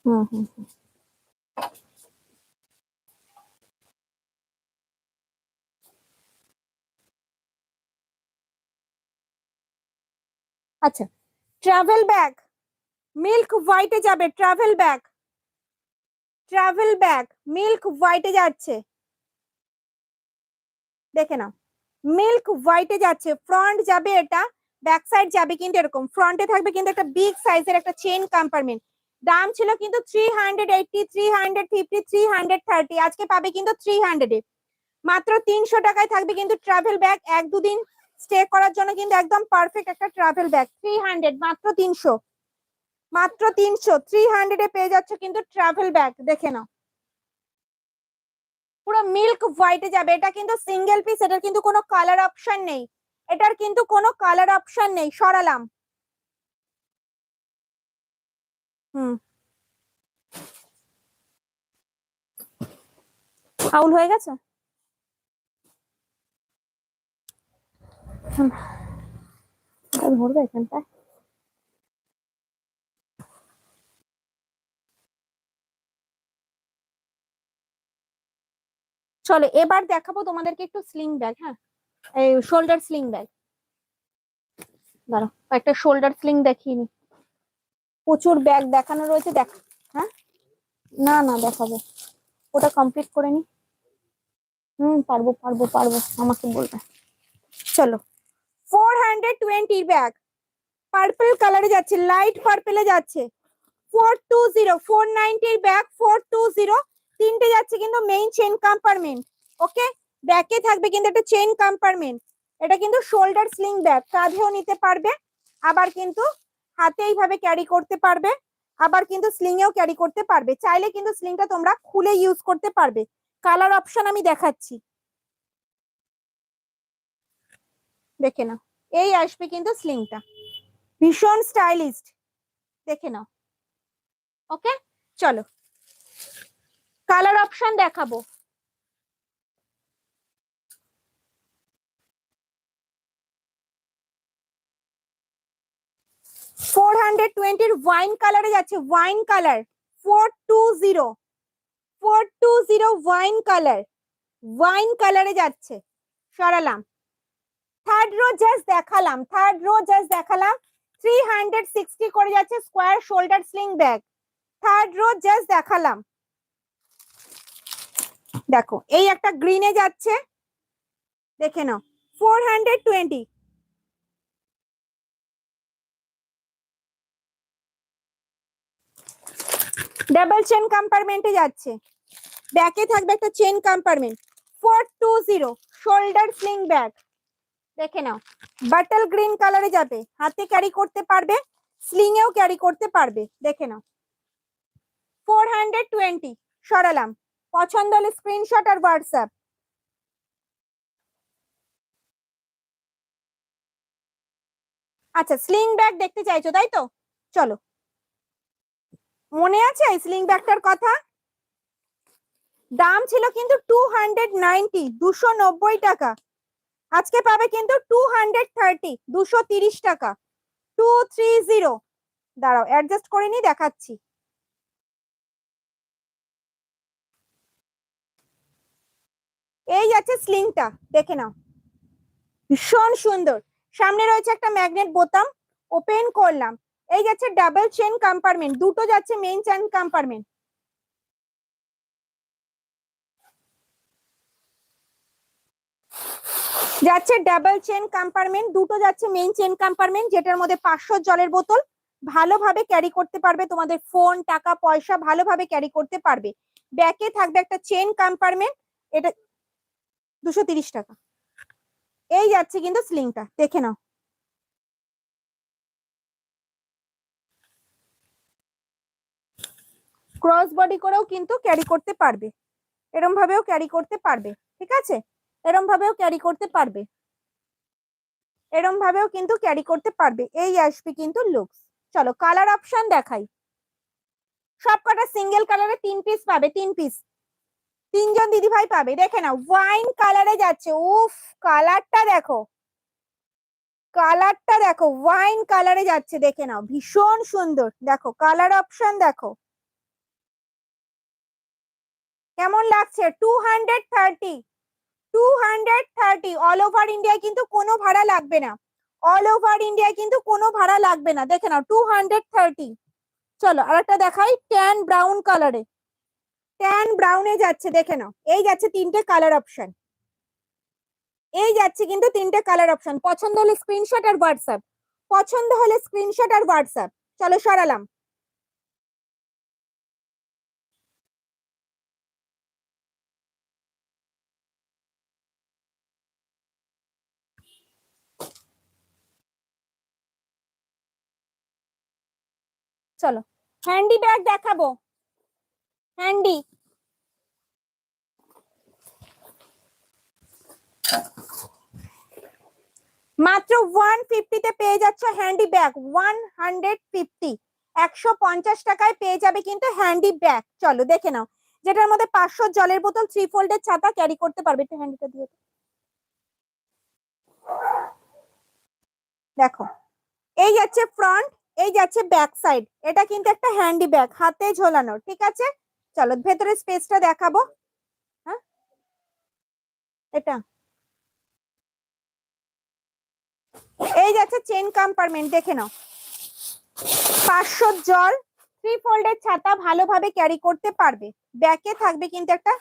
হুম হুম। আচ্ছা, ট্রাভেল ব্যাগ, মিল্ক হোয়াইটে যাবে, travel bag, travel bag milk হোয়াইটে যাচ্ছে, দেখে নাও। মিল্ক হোয়াইটে যাচ্ছে, ফ্রন্ট যাবে এটা, ব্যাক সাইড যাবে কিন্তু এরকম। ফ্রন্টে থাকবে কিন্তু একটা বিগ সাইজের একটা চেন কম্পার্টমেন্ট। দাম ছিল কিন্তু 380, 350, 330, আজকে পাবে কিন্তু 300-এ। মাত্র 300 টাকায় থাকবে কিন্তু ট্রাভেল ব্যাগ, এক দুদিন স্টে করার জন্য কিন্তু একদম পারফেক্ট একটা ট্রাভেল ব্যাগ। 300, মাত্র 300, মাত্র 300, 300-এ পেয়ে যাচ্ছে কিন্তু ট্রাভেল ব্যাগ, দেখে নাও। পুরো মিল্ক হোয়াইটে যাবে, এটা কিন্তু সিঙ্গেল পিস, এটার কিন্তু কোনো কালার অপশন নেই, এটার কিন্তু কোনো কালার অপশন নেই। সরালাম। হুম, ফাউল হয়ে গেছে। ধরবে এখানটায়। চলো এবার দেখাবো তোমাদেরকে একটু স্লিং ব্যাগ। হ্যাঁ, এই শোল্ডার স্লিং ব্যাগ, দাঁড়াও একটা শোল্ডার স্লিং দেখিয়ে নি। প্রচুর ব্যাগ দেখানো রয়েছে, দেখ। হ্যাঁ, না না দেখাবো, ওটা কমপ্লিট করে নি। পারবো পারবো পারবো, আমাকে বলবে। চলো, 420 ব্যাগ, পার্পল কালারে যাচ্ছে, লাইট পার্পেলে যাচ্ছে। 420, 490 ব্যাগ, 420, তিনটে যাচ্ছে কিন্তু মেইন চেন কম্পার্টমেন্ট। ওকে, ব্যাকে থাকবে কিন্তু একটা চেন কম্পার্টমেন্ট। এটা কিন্তু শোল্ডার স্লিং ব্যাগ, কাঁধেও নিতে পারবে, আবার কিন্তু হাতে এইভাবে ক্যারি করতে পারবে, আবার কিন্তু স্লিং এও ক্যারি করতে পারবে। চাইলে কিন্তু স্লিংটা তোমরা খুলে ইউজ করতে পারবে। কালার অপশন আমি দেখাচ্ছি, দেখে নাও। এই আসবে কিন্তু স্লিংটা, ভীষণ স্টাইলিস্ট, দেখে নাও। ওকে, চলো কালার অপশন দেখাবো। 420 ওয়াইন কালারে যাচ্ছে, wine colour. 420, 420 wine colour, wine কালারে যাচ্ছে, সরালাম। থার্ড রো জাস্ট দেখালাম, 360 করে যাচ্ছে square shoulder sling bag. Third rho just দেখালাম। দেখো এই একটা গ্রিনে যাচ্ছে, দেখে নাও 420। ডাবল চেন কম্পার্টমেন্টে যাচ্ছে, ব্যাকে থাকবে একটা chain compartment. 420 shoulder sling bag, দেখে নাও। বাটল গ্রিন কালারে যাবে, হাতে ক্যারি করতে পারবে, স্লিং এও ক্যারি করতে পারবে, দেখে নাও। 420, সরালাম। পছন্দ হলে স্ক্রিনশট আর হোয়াটসঅ্যাপ। আচ্ছা, স্লিং ব্যাগ দেখতে চাইছো তাই তো? চলো, মনে আছে স্লিং ব্যাগটার কথা? দাম ছিল কিন্তু 290, 290 টাকা। আজকে পাবে কিন্তু 230, 230 টাকা। 230। দাঁড়াও অ্যাডজাস্ট করে নি, দেখাচ্ছি। এই যাচ্ছে স্লিংটা, দেখে নাও, ভীষণ সুন্দর। সামনে রয়েছে একটা ম্যাগনেট বোতাম, ওপেন করলাম। এই যাচ্ছে ডাবল চেন কম্পার্টমেন্ট, দুটো যাচ্ছে মেইন চেন কম্পার্টমেন্ট। যাচ্ছে ডাবল চেন কম্পার্টমেন্ট, দুটো যাচ্ছে মেইন চেন কম্পার্টমেন্ট, যেটার মধ্যে 500 জলের বোতল ভালোভাবে ক্যারি করতে পারবে, তোমাদের ফোন টাকা পয়সা ভালোভাবে ক্যারি করতে পারবে। ব্যাকে থাকবে একটা চেন কম্পার্টমেন্ট, এটা 230 টাকা। এই যাচ্ছে কিন্তু স্লিংটা, দেখে নাও। ক্রস বডি করেও কিন্তু ক্যারি করতে পারবে, এরম ভাবেও ক্যারি করতে পারবে, ঠিক আছে? এরম ভাবেও ক্যারি করতে পারবে, এরম ভাবেও কিন্তু ক্যারি করতে পারবে। এই আসবে কিন্তু লুকস। চলো কালার অপশন দেখাই। সব কটা সিঙ্গেল কালারে 3 পিস পাবে, 3 পিস, 3জন দিদি ভাই পাবে। দেখে নাও ওয়াইন কালারে যাচ্ছে, উফ কালারটা দেখো, কালারটা দেখো, ওয়াইন কালারে যাচ্ছে, দেখে নাও ভীষণ সুন্দর। দেখো কালার অপশন দেখো কেমন লাগছে। 230, 230 অল ওভার ইন্ডিয়ায় কিন্তু কোনো ভাড়া লাগবে না, অল ওভার ইন্ডিয়ায় কিন্তু কোনো ভাড়া লাগবে না, দেখে নাও 230। চলো আরেকটা দেখাই, ট্যান ব্রাউন কালারে, ট্যান ব্রাউনে যাচ্ছে, দেখে নাও। এই যাচ্ছে 3টে কালার অপশন, এই যাচ্ছে কিন্তু 3টে কালার অপশন। পছন্দ হলে স্ক্রিনশট আর হোয়াটসঅ্যাপ, পছন্দ হলে স্ক্রিনশট আর হোয়াটসঅ্যাপ। চলো সরালাম। চলো হ্যান্ডি ব্যাগ দেখাবো, হ্যান্ডি। মাত্র 150 তে পেয়ে যাচ্ছ হ্যান্ডি ব্যাগ, 150, 150 টাকায় পেয়ে যাবে কিন্তু হ্যান্ডি ব্যাগ। চলো দেখে নাও, যেটার মধ্যে 500 জলের বোতল, 3 ফোল্ডের ছাতা ক্যারি করতে পারবে। একটু হ্যান্ডিটা দিয়ে দেখো, এই যাচ্ছে ফ্রন্ট, এই যাচ্ছে ব্যাক সাইড। এটা কিন্তু একটা হ্যান্ডি ব্যাগ, হাতে ঝোলানোর, ঠিক আছে? চলো ভেতরে স্পেসটা দেখাবো। হ্যাঁ এটা, এই যাচ্ছে চেন কম্পার্টমেন্ট, দেখে নাও 500 জল, 3 ফোল্ডের ছাতা ভালোভাবে ক্যারি করতে পারবে। ব্যাকে থাকবে কিন্তু একটা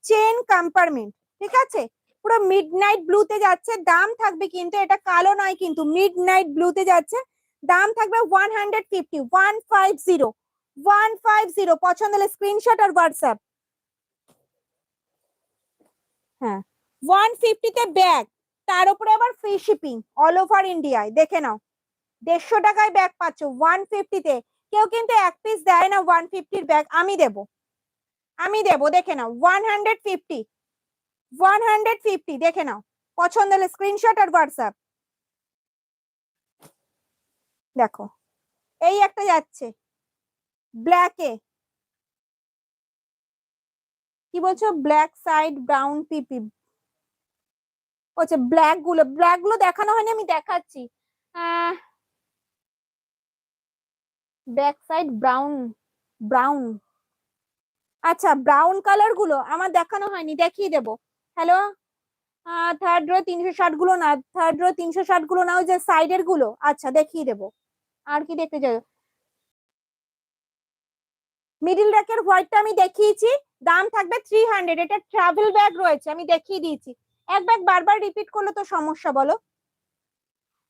চেন কম্পার্টমেন্ট, ঠিক আছে? পুরো মিডনাইট ব্লুতে যাচ্ছে, দাম থাকবে কিন্তু, এটা কালো নয় কিন্তু, মিডনাইট ব্লুতে যাচ্ছে। দাম থাকবে 150, 150, 150। পছন্দ হলে স্ক্রিনশট আর হোয়াটসঅ্যাপ। হ্যাঁ 150 তে ব্যাগ, তার উপরে আবার ফ্রি শিপিং অল ওভার ইন্ডিয়ায়, দেখে নাও। 150 টাকায় ব্যাগ পাচ্ছ 150 তে। কেউ কিন্তু এক পিস দেয় না 150-র ব্যাগ, আমি দেব, আমি দেব, দেখে নাও 150, 150, দেখে নাও। পছন্দ হলে স্ক্রিনশট আর হোয়াটসঅ্যাপ। দেখো এই একটা যাচ্ছে ব্ল্যাকে, কি বলছো? ব্ল্যাক সাইড ব্রাউন পিপি, আচ্ছা ব্ল্যাক গুলো, ব্ল্যাক গুলো দেখানো হয়নি, আমি দেখাচ্ছি। ব্যাক সাইড ব্রাউন, ব্রাউন, আচ্ছা ব্রাউন কালার গুলো আমার দেখানো হয়নি, দেখিয়ে দেবো। হ্যালো, থার্ড রো 360 গুলো না, থার্ড রো 360 গুলো না, ওই যে সাইডের গুলো। আচ্ছা দেখিয়ে দেবো। আর কি দেখতে চাই? মিডিল র্যাকের হোয়াইটটা আমি দেখিয়েছি, দাম থাকবে 300। এটা ট্রাভেল ব্যাগ রয়েছে, আমি দেখিয়ে দিয়েছি। এক ব্যাগ বারবার রিপিট করলে তো সমস্যা, বলো।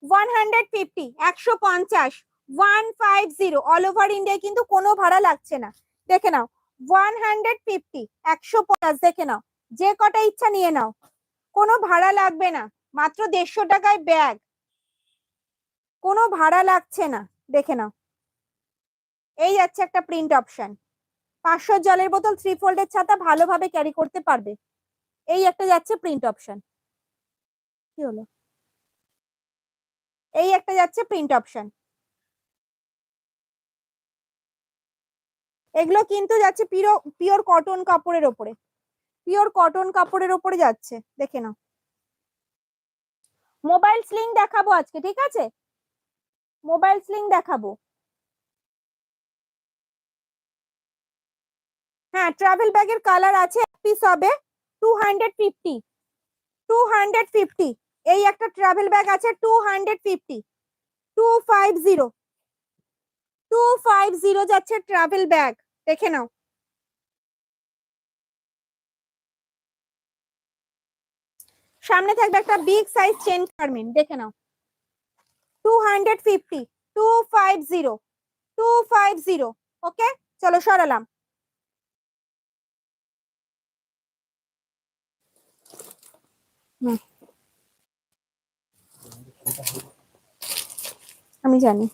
150, 150, 150 অল ওভার ইন্ডিয়ায়, কিন্তু কোনো ভাড়া লাগছে না। দেখে নাও, 150, 150 দেখে নাও, যে কটা ইচ্ছা নিয়ে নাও, কোনো ভাড়া লাগবে না, মাত্র 150 টাকায় ব্যাগ, কোনো ভাড়া লাগছে না। দেখে নাও, এই যাচ্ছে একটা প্রিন্ট অপশন। 500 জলের বোতল 3 ফোল্ডের ছাতা ভালোভাবে ক্যারি করতে পারবে। এই একটা যাচ্ছে প্রিন্ট অপশন। কি হলো? এই একটা যাচ্ছে প্রিন্ট অপশন। এগুলো কিন্তু যাচ্ছে পিওর কটন কাপড়ের ওপরে, পিওর কটন কাপড়ের ওপরে যাচ্ছে। দেখে নাও। মোবাইল স্লিং দেখাবো আজকে, ঠিক আছে, মোবাইল স্লিং দেখাবো। হ্যাঁ, ট্রাভেল ব্যাগের কালার আছে, এক পিস হবে 250, 250। এই একটা ট্রাভেল ব্যাগ আছে 250, 250, 250 যাচ্ছে ট্রাভেল ব্যাগ। দেখে নাও। সামনে থাকবে একটা বিগ সাইজ চেন গার্মেন্ট, দেখে নাও। 250, 250, 250। ওকে, চলো সরালাম। আমি জানি।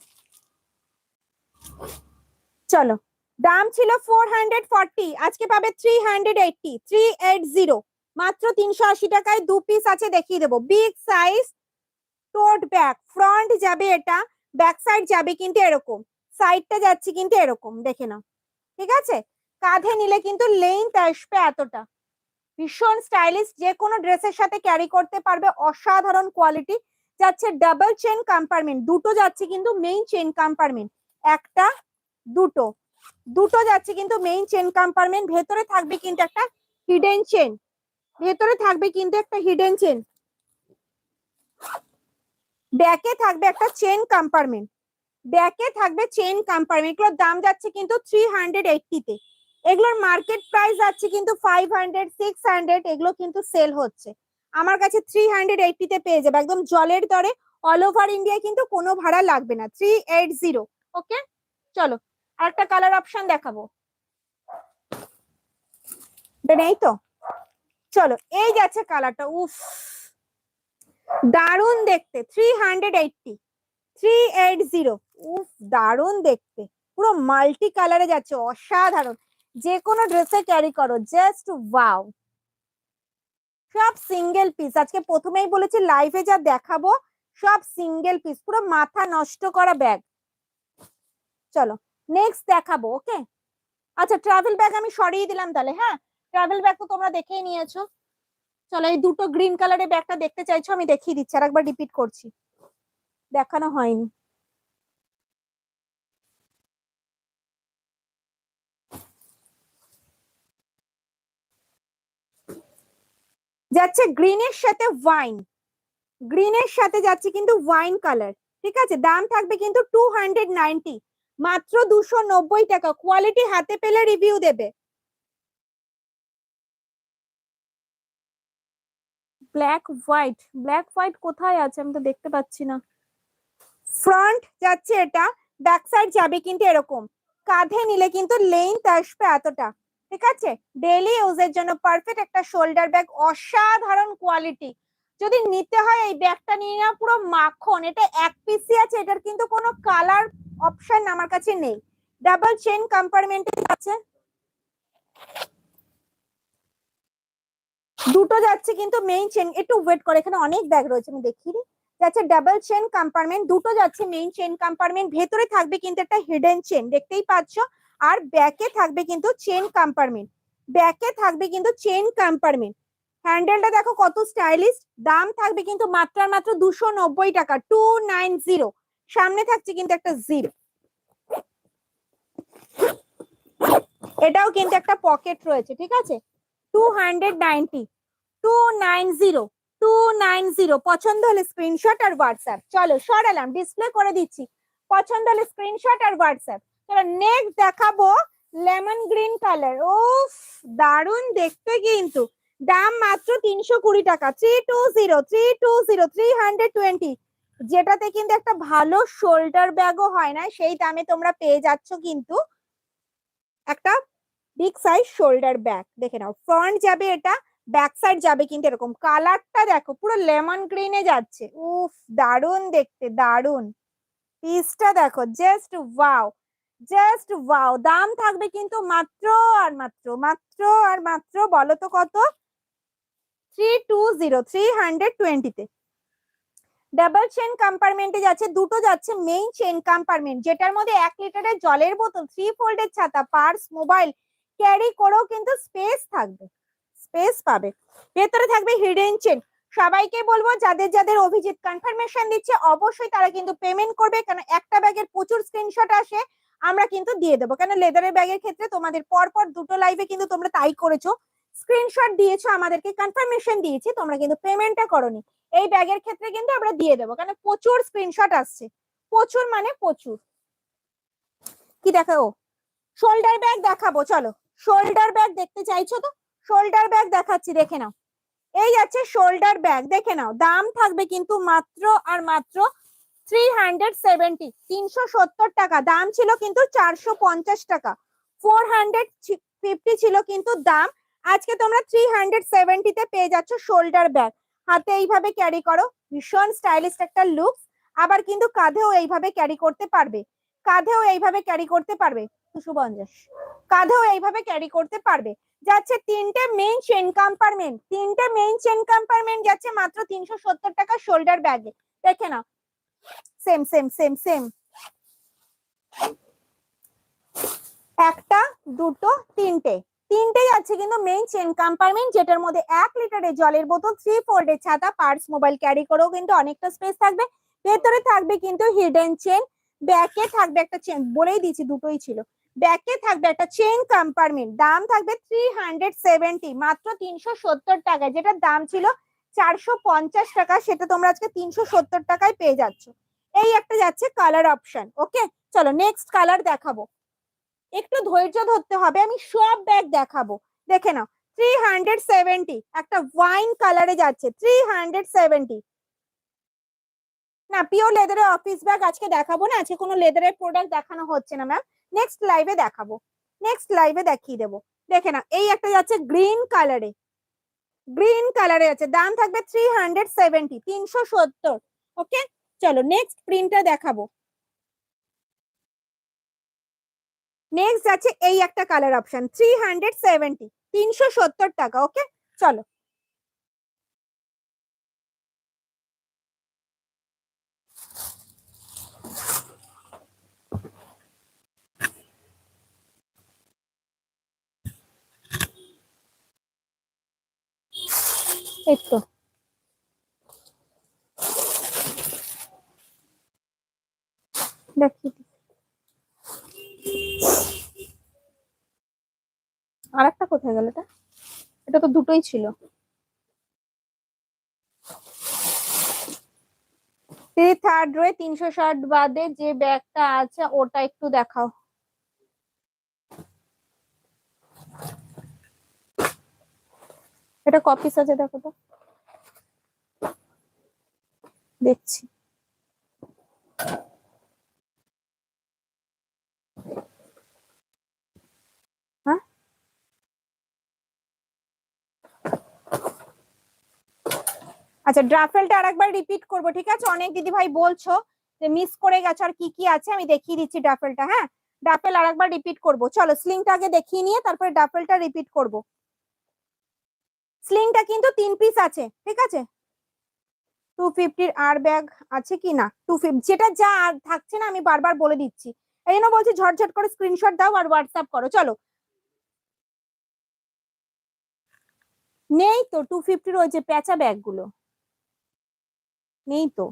চলো, দাম ছিল 440, আজকে পাবে 380, 380, মাত্র 380 টাকায় 2 পিস আছে, দেখিয়ে দেবো। বিগ সাইজ টোট ব্যাগ, ফ্রন্ট যাবে এটা, ব্যাক সাইড যাবে কিন্তু এরকম, সাইডটা যাচ্ছে কিন্তু এরকম, দেখে নাও। ঠিক আছে, কাঁধে নিলে কিন্তু লেন্থ আসবে এতটা, ভীষণ স্টাইলিশ, যে কোনো ড্রেসের সাথে ক্যারি করতে পারবে, অসাধারণ কোয়ালিটি। যাচ্ছে ডাবল চেন কম্পার্টমেন্ট, দুটো যাচ্ছে কিন্তু মেইন চেন কম্পার্টমেন্ট, একটা, দুটো, দুটো যাচ্ছে কিন্তু মেইন চেন কম্পার্টমেন্ট। ভেতরে থাকবে কিন্তু একটা হিডেন চেন, ভেতরে থাকবে কিন্তু একটা হিডেন চেন, ব্যাকে থাকবে একটা চেন কম্পার্টমেন্ট, ব্যাকে থাকবে চেন কম্পার্টমেন্ট। এগুলোর দাম যাচ্ছে কিন্তু 380 তে। এগুলোর মার্কেট প্রাইস যাচ্ছে কিন্তু 500, 600, এগুলো কিন্তু সেল হচ্ছে। আমার কাছে 380 তে পেয়ে যাবে, একদম জলের দরে। অল ওভার ইন্ডিয়া কিন্তু কোনো ভাড়া লাগবে না, 380। ওকে, চলো আরেকটা কালার অপশন দেখাবো। নেই তো, চলো এই যাচ্ছে কালারটা, উফ দারুন দেখতে, 380, 380, উফ দারুন দেখতে, পুরো মাল্টি কালারে যাচ্ছে, অসাধারণ, যে কোনো ড্রেসে ক্যারি করো, জাস্ট ওয়াও। সব সিঙ্গেল পিস, আজকে প্রথমেই বলেছি লাইভে যা দেখাবো সব সিঙ্গেল পিস, পুরো মাথা নষ্ট করা ব্যাগ। চলো নেক্সট দেখাবো। ওকে, আচ্ছা ট্রাভেল ব্যাগ আমি সরিয়ে দিলাম তাহলে। হ্যাঁ, ট্রাভেল ব্যাগ তো তোমরা দেখেই নিয়েছো। চলো, এই দুটো গ্রিন কালারের ব্যাগটা দেখতে চাইছো, আমি দেখিয়ে দিচ্ছি, আর একবার রিপিট করছি, দেখানো হয়নি। যাচ্ছে গ্রিনের সাথে ওয়াইন, গ্রিনের সাথে যাচ্ছে কিন্তু ওয়াইন কালার। ঠিক আছে, দাম থাকবে কিন্তু 290, মাত্র 290 টাকা। কোয়ালিটি হাতে পেলে রিভিউ দেবে। ব্ল্যাক হোয়াইট, ব্ল্যাক হোয়াইট কোথায় আছে, আমি তো দেখতে পাচ্ছি না। ফ্রন্ট যাচ্ছে এটা, ব্যাক সাইড যাবে কিন্তু এরকম, কাঁধে নিলে কিন্তু লেন্থ আসবে এতটা। ঠিক আছে, ডেইলি ইউজের জন্য পারফেক্ট একটা শোল্ডার ব্যাগ, অসাধারণ কোয়ালিটি। যদি নিতে হয় এই ব্যাগটা নিয়ে নাও, পুরো মাখন। এটা এক পিসই আছে, এটার কিন্তু কোনো কালার অপশন আমার কাছে নেই। ডাবল চেন কম্পার্টমেন্টে আছে, দুটো যাচ্ছে কিন্তু মেইন চেন। একটু ওয়েট করে, এখানে অনেক ব্যাগ রয়েছে, আমি দেখিয়ে দিই। যাচ্ছে ডাবল চেন কম্পার্টমেন্ট, দুটো যাচ্ছে মেইন চেন কম্পার্টমেন্ট, ভেতরে থাকবে কিন্তু একটা হিডেন চেন, দেখতেই পাচ্ছ। আর ব্যাকে থাকবে কিন্তু চেন কম্পার্টমেন্ট, ব্যাকে থাকবে কিন্তু চেন কম্পার্টমেন্ট। হ্যান্ডেলটা দেখো কত স্টাইলিশ। দাম থাকবে কিন্তু মাত্র আর মাত্র 290 টাকা, 290। সামনে থাকছে কিন্তু একটা জিরো, এটাও কিন্তু একটা পকেট রয়েছে। ঠিক আছে, 290, 290 পছন্দ হলে স্ক্রিনশট আর হোয়াটসঅ্যাপ। চলো সরালাম, ডিসপ্লে করে দিচ্ছি। পছন্দ হলে স্ক্রিনশট আর হোয়াটসঅ্যাপ। চলো নেক্সট দেখাবো লেমন গ্রিন কালার। উফ দারুণ দেখতে, কিন্তু দাম মাত্র 320 টাকা। 320 যেটাতে কিন্তু একটা ভালো শোল্ডার ব্যাগও হয় না, সেই দামে তোমরা পেয়ে যাচ্ছ কিন্তু একটা বিগ সাইজ শোল্ডার ব্যাগ। দেখে নাও, ফ্রন্ট যাবে এটা, ব্যাক সাইড যাবে কিন্তু এরকম। কালারটা দেখো পুরো লেমন গ্রিনে যাচ্ছে। উফ দারুণ দেখতে, দারুণ। পিসটা দেখো, জাস্ট ওয়াও, জাস্ট ওয়াও। দাম থাকবে কিন্তু মাত্র আর মাত্র মাত্র আর মাত্র, বলো তো কত? 320 তে। ডাবল চেন কম্পার্টমেন্টে যাচ্ছে, দুটো যাচ্ছে মেইন চেন কম্পার্টমেন্ট, যেটার মধ্যে 1 লিটারের জলের বোতল, 3 ফোল্ডের ছাতা, পার্স, মোবাইল ক্যারি করেও কিন্তু স্পেস থাকবে, স্পেস পাবে। ভেতরে থাকবে হিডেন চেন। সবাইকে বলবো যাদের যাদের অভিজিৎ কনফার্মেশন দিচ্ছে অবশ্যই তারা কিন্তু পেমেন্ট করবে, কারণ একটা ব্যাগের প্রচুর স্ক্রিনশট আসে, আমরা কিন্তু দিয়ে দেবো। কেন লেদারের ব্যাগের ক্ষেত্রে তোমাদের পরপর দুটো লাইভে কিন্তু তোমরা তাই করেছো, স্ক্রিনশট দিয়েছো, আমাদেরকে কনফার্মেশন দিয়েছি, তোমরা কিন্তু পেমেন্টটা করোনি। এই ব্যাগের ক্ষেত্রে কিন্তু আমরা দিয়ে দেবো, কারণ প্রচুর স্ক্রিনশট আসছে, প্রচুর মানে প্রচুর। কি দেখাবো? শোল্ডার ব্যাগ দেখাবো, চলো। শোল্ডার ব্যাগ দেখতে চাইছো তো? শোল্ডার ব্যাগ দেখাচ্ছি, দেখে নাও। এই যাচ্ছে শোল্ডার ব্যাগ, দেখে নাও। দাম থাকবে কিন্তু মাত্র আর মাত্র 370 টাকা। দাম ছিল কিন্তু 450 টাকা। 450 ছিল কিন্তু দাম, আজকে তোমরা 370 তে পেয়ে যাচ্ছ শোল্ডার ব্যাগ। হাতে এইভাবে ক্যারি করো, ভীষণ স্টাইলিশ একটা লুকস। আবার কিন্তু কাঁধেও এইভাবে ক্যারি করতে পারবে, কাঁধেও এইভাবে ক্যারি করতে পারবে। 250 কাঁধেও এইভাবে ক্যারি করতে পারবে। যাচ্ছে তিনটে মেইন চেন কম্পার্টমেন্ট, তিনটে মেইন চেন কম্পার্টমেন্ট যাচ্ছে মাত্র 370 টাকা শোল্ডার ব্যাগে। দেখে নাও, সেম সেম সেম সেম। একটা, দুটো, তিনটে, তিনটে যাচ্ছে কিন্তু মেইন চেন কম্পার্টমেন্ট, যেটার মধ্যে 1 লিটারের জলের বোতল, 3 ফোল্ডের ছাতা, পার্স, মোবাইল ক্যারি করেও কিন্তু অনেকটা স্পেস থাকবে। ভেতরে থাকবে কিন্তু হিডেন চেন, ব্যাকে থাকবে একটা চেন, বলেই দিয়েছি দুটোই ছিল। ব্যাকে থাকবে একটা চেন কম্পার্টমেন্ট। দাম থাকবে 370, মাত্র 370 টাকা। যেটার দাম ছিল 450 টাকা, সেটা তোমরা আজকে 370 টাকায় পেয়ে যাচ্ছ। এই একটা যাচ্ছে কালার অপশন। ওকে, চলো নেক্সট কালার দেখাবো। একটু ধৈর্য ধরতে হবে, আমি সব ব্যাগ দেখাবো। দেখে নাও, 370 একটা ওয়াইন কালারে যাচ্ছে, 370। না, পিওর লেদারের অফিস ব্যাগ আজকে দেখাবো না, আজকে কোনো লেদারের প্রোডাক্ট দেখানো হচ্ছে না ম্যাম। নেক্সট লাইভে দেখাবো, নেক্সট লাইভে দেখিয়ে দেবো। দেখে না, এই একটা যাচ্ছে গ্রিন কালারে, গ্রিন কালারে আছে, দাম থাকবে 370, 370। ওকে, চলো নেক্সট প্রিন্টটা দেখাবো। নেক্সট আছে এই একটা কালার অপশন, 370, 370 টাকা। ওকে, চলো। এই তো দেখি, আর একটা কোথায় গেল? এটা, এটা তো দুটোই ছিল। থার্ড রোয়ে 360 বাদে যে ব্যাগটা আছে ওটা একটু দেখাও। এটা কপিস আছে, দেখো তো, দেখছি। হ্যাঁ, আচ্ছা ড্রাফেলটা আরেকবার রিপিট করবো, ঠিক আছে? অনেক দিদি ভাই বলছো যে মিস করে গেছো, আর কি কি আছে আমি দেখিয়ে দিচ্ছি ড্রাফেলটা। হ্যাঁ, ডাফেল আরেকবার রিপিট করবো। চলো স্লিংটা আগে দেখিয়ে নিয়ে তারপরে ডাফেলটা রিপিট করবো। স্লিংটা কিন্তু 3 পিস আছে, ঠিক আছে? 250 আর ব্যাগ আছে কি না, 250 যেটা যা আর থাকছে না আমি বারবার বলে দিচ্ছি, এই জন্য বলছি ঝটঝট করে স্ক্রিনশট দাও আর হোয়াটসঅ্যাপ করো। চলো, নেই তো 250 ওই যে প্যাঁচা ব্যাগ গুলো, নেই তো।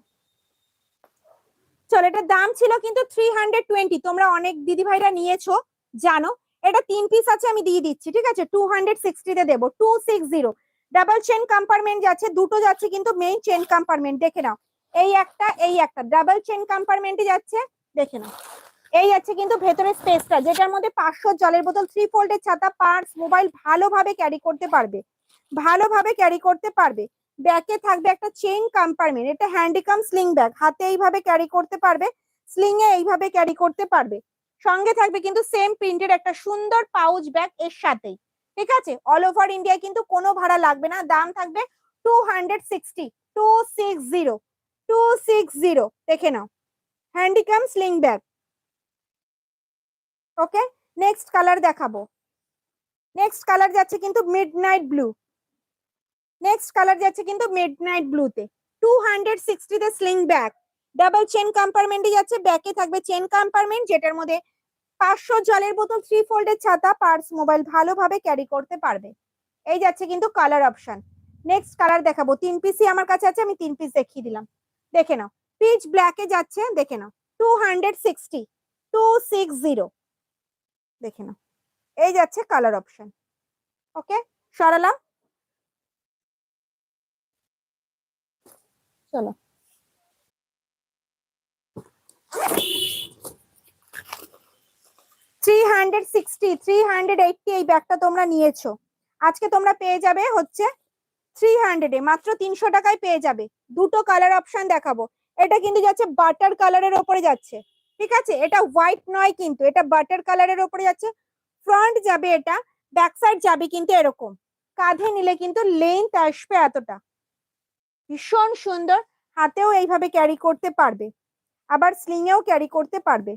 চলো, এটার দাম ছিল কিন্তু 320, তোমরা অনেক দিদি ভাইরা নিয়েছো জানো। এটা 3 পিস আছে, আমি দিয়ে দিচ্ছি, ঠিক আছে? 260 তে দেবো, 260। ডাবল চেন কম্পার্টমেন্ট যাচ্ছে, দুটো যাচ্ছে কিন্তু মেইন চেন কম্পার্টমেন্ট, দেখে নাও এই একটা ডাবল চেন কম্পার্টমেন্টে যাচ্ছে, দেখে নাও এই যাচ্ছে কিন্তু ভেতরে স্পেসটা, যেটার মধ্যে 500 জলের বোতল, 3 ফোল্ডের ছাতা, পার্স, মোবাইল ভালোভাবে ক্যারি করতে পারবে, ভালোভাবে ক্যারি করতে পারবে। ব্যাকে থাকবে একটা চেইন কম্পার্টমেন্ট, এটা হ্যান্ডিকাম স্লিং ব্যাগ, হাতে এইভাবে ক্যারি করতে পারবে, স্লিং এ এইভাবে ক্যারি করতে পারবে। সঙ্গে থাকবে কিন্তু সেম প্রিন্টের একটা সুন্দর পাউচ ব্যাগ এর সাথেই, ঠিক আছে। অল ওভার ইন্ডিয়ায় কিন্তু কোনো ভাড়া লাগবে না, দাম থাকবে 260, 260, 260, দেখে নাও হ্যান্ডিকাম স্লিং ব্যাগ। ওকে, নেক্সট কালার দেখাবো। নেক্সট কালার যাচ্ছে কিন্তু মিডনাইট ব্লু, নেক্সট কালার যাচ্ছে কিন্তু মিডনাইট ব্লুতে, 260 তে স্লিং ব্যাগ, ডাবল চেন কম্পার্টমেন্টে যাচ্ছে, ব্যাকে থাকবে চেন কম্পার্টমেন্ট, যেটার মধ্যে 500 জলের বোতল, 3 ফোল্ডের ছাতা, পার্স, মোবাইল ভালোভাবে ক্যারি করতে পারবে। এই যাচ্ছে কিন্তু কালার অপশন। নেক্সট কালার দেখাবো, 3 পিসই আমার কাছে আছে, আমি 3 পিস দেখিয়ে দিলাম, দেখে নাও পিচ ব্ল্যাকে যাচ্ছে, দেখে নাও 260, 260, দেখে নাও এই যাচ্ছে কালার অপশন। ওকে, সরালাম, চলো 360, 380 এই ব্যাগটা তোমরা নিয়েছো, আজকে তোমরা পেয়ে যাবে হচ্ছে 300 এ, মাত্র 300 টাকায় পেয়ে যাবে। দুটো কালার অপশন দেখাবো, এটা কিন্তু যাচ্ছে বাটার কালারের ওপরে যাচ্ছে, ঠিক আছে, এটা হোয়াইট নয় কিন্তু, এটা বাটার কালারের ওপরে যাচ্ছে। ফ্রন্ট যাবে এটা, ব্যাক সাইড যাবে কিন্তু এরকম, কাঁধে নিলে কিন্তু লেন্থ আসবে এতটা, ভীষণ সুন্দর, হাতেও এইভাবে ক্যারি করতে পারবে, আবার স্লিং এও ক্যারি করতে পারবে।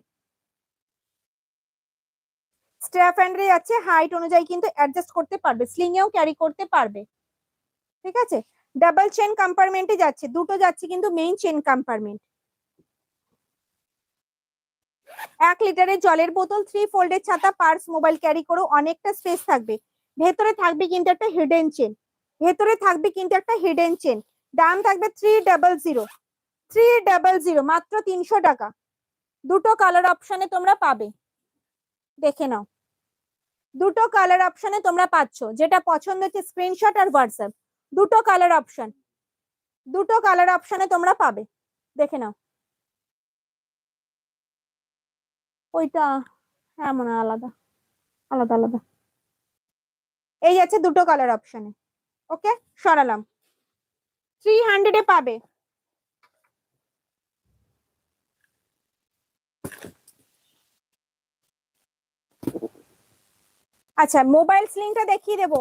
স্ট্র্যাপ হ্যান্ডে যাচ্ছে, হাইট অনুযায়ী কিন্তু অ্যাডজাস্ট করতে পারবে, স্লিং এও ক্যারি করতে পারবে, ঠিক আছে। ডাবল চেন কম্পার্টমেন্টে যাচ্ছে, দুটো যাচ্ছে কিন্তু মেইন চেন কম্পার্টমেন্ট। 1 লিটারের জলের বোতল, 3 ফোল্ডের ছাতা, পার্স, মোবাইল ক্যারি করো, অনেকটা স্পেস থাকবে। ভেতরে থাকবে কিন্তু একটা হিডেন চেন, ভেতরে থাকবে কিন্তু একটা হিডেন চেন। দাম থাকবে 300, 300, মাত্র 300 টাকা। দুটো কালার অপশনে তোমরা পাবে, দেখে নাও দুটো কালার অপশনে তোমরা পাচ্ছ, যেটা পছন্দ হচ্ছে স্ক্রিনশট আর হোয়াটসঅ্যাপ, দুটো কালার অপশন, দুটো কালার অপশনে তোমরা পাবে, দেখে নাও। ওইটা হ্যাঁ মনে হয় আলাদা, আলাদা আলাদা, এই যাচ্ছে দুটো কালার অপশনে। ওকে, সরালাম, 300 পাবে। আচ্ছা, মোবাইল স্লিংটা দেখিয়ে দেবো,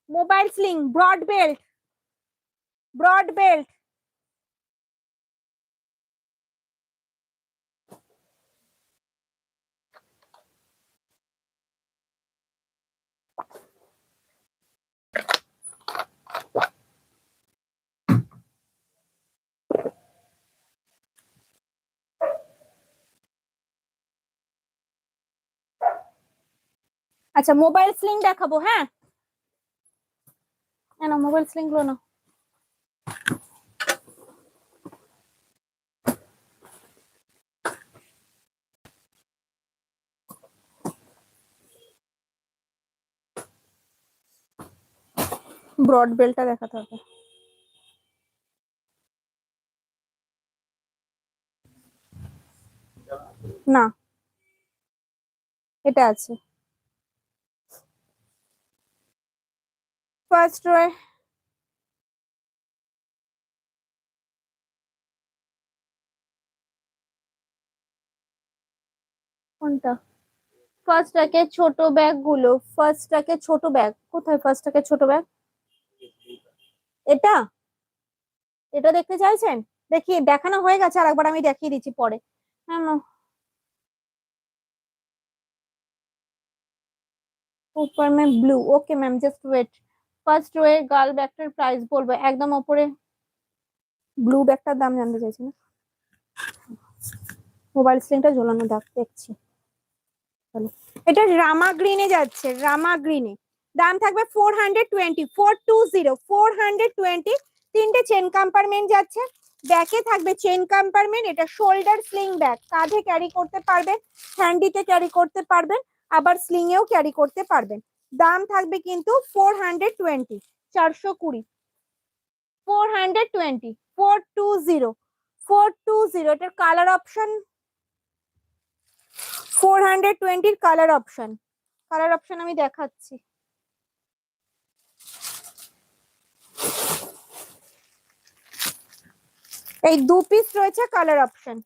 mobile sling broad belt, broad belt, আচ্ছা মোবাইল স্লিং দেখাবো, হ্যাঁ না মোবাইল স্লিং গুলো না, ব্রড বেল্টটা দেখাতে হবে, না এটা আছে ফার্স্ট রয়ে, কোনটা ফার্স্ট ট্র্যাকে ছোট ব্যাগ গুলো, ফার্স্ট ট্র্যাকে ছোট ব্যাগ কোথায়, ফার্স্ট ট্র্যাকে ছোট ব্যাগ এটা, এটা দেখতে চাইছেন, দেখিয়ে দেখানো হয়ে গেছে, আর একবার আমি দেখিয়ে দিচ্ছি পরে। হ্যাঁ ऊपर में blue, okay ma'am just wait, first row এর গার্ল ব্যাগটার প্রাইস বলবো, একদম উপরে ব্লু ব্যাগটার দাম জানতে চাইছি না, মোবাইল স্ক্রিনটা ঝোলানো দেখছি, এটা রামা গ্রিনে যাচ্ছে, রামা গ্রিনে, দাম থাকবে 420, 420, 420, তিনটে চেন কম্পার্টমেন্ট যাচ্ছে, ব্যাকে থাকবে চেন কম্পার্টমেন্ট, এটা শোল্ডার স্লিং ব্যাগ, কাঁধে ক্যারি করতে পারবেন, হ্যান্ডিতে ক্যারি করতে পারবেন, আবার স্লিং এও ক্যারি করতে পারবেন। দাম থাকবে কিন্তু 420, 420, 420, 420, 420, এটার colour option 420 colour option, colour option আমি দেখাচ্ছি। এই 2 পিস রয়েছে কালার অপশন,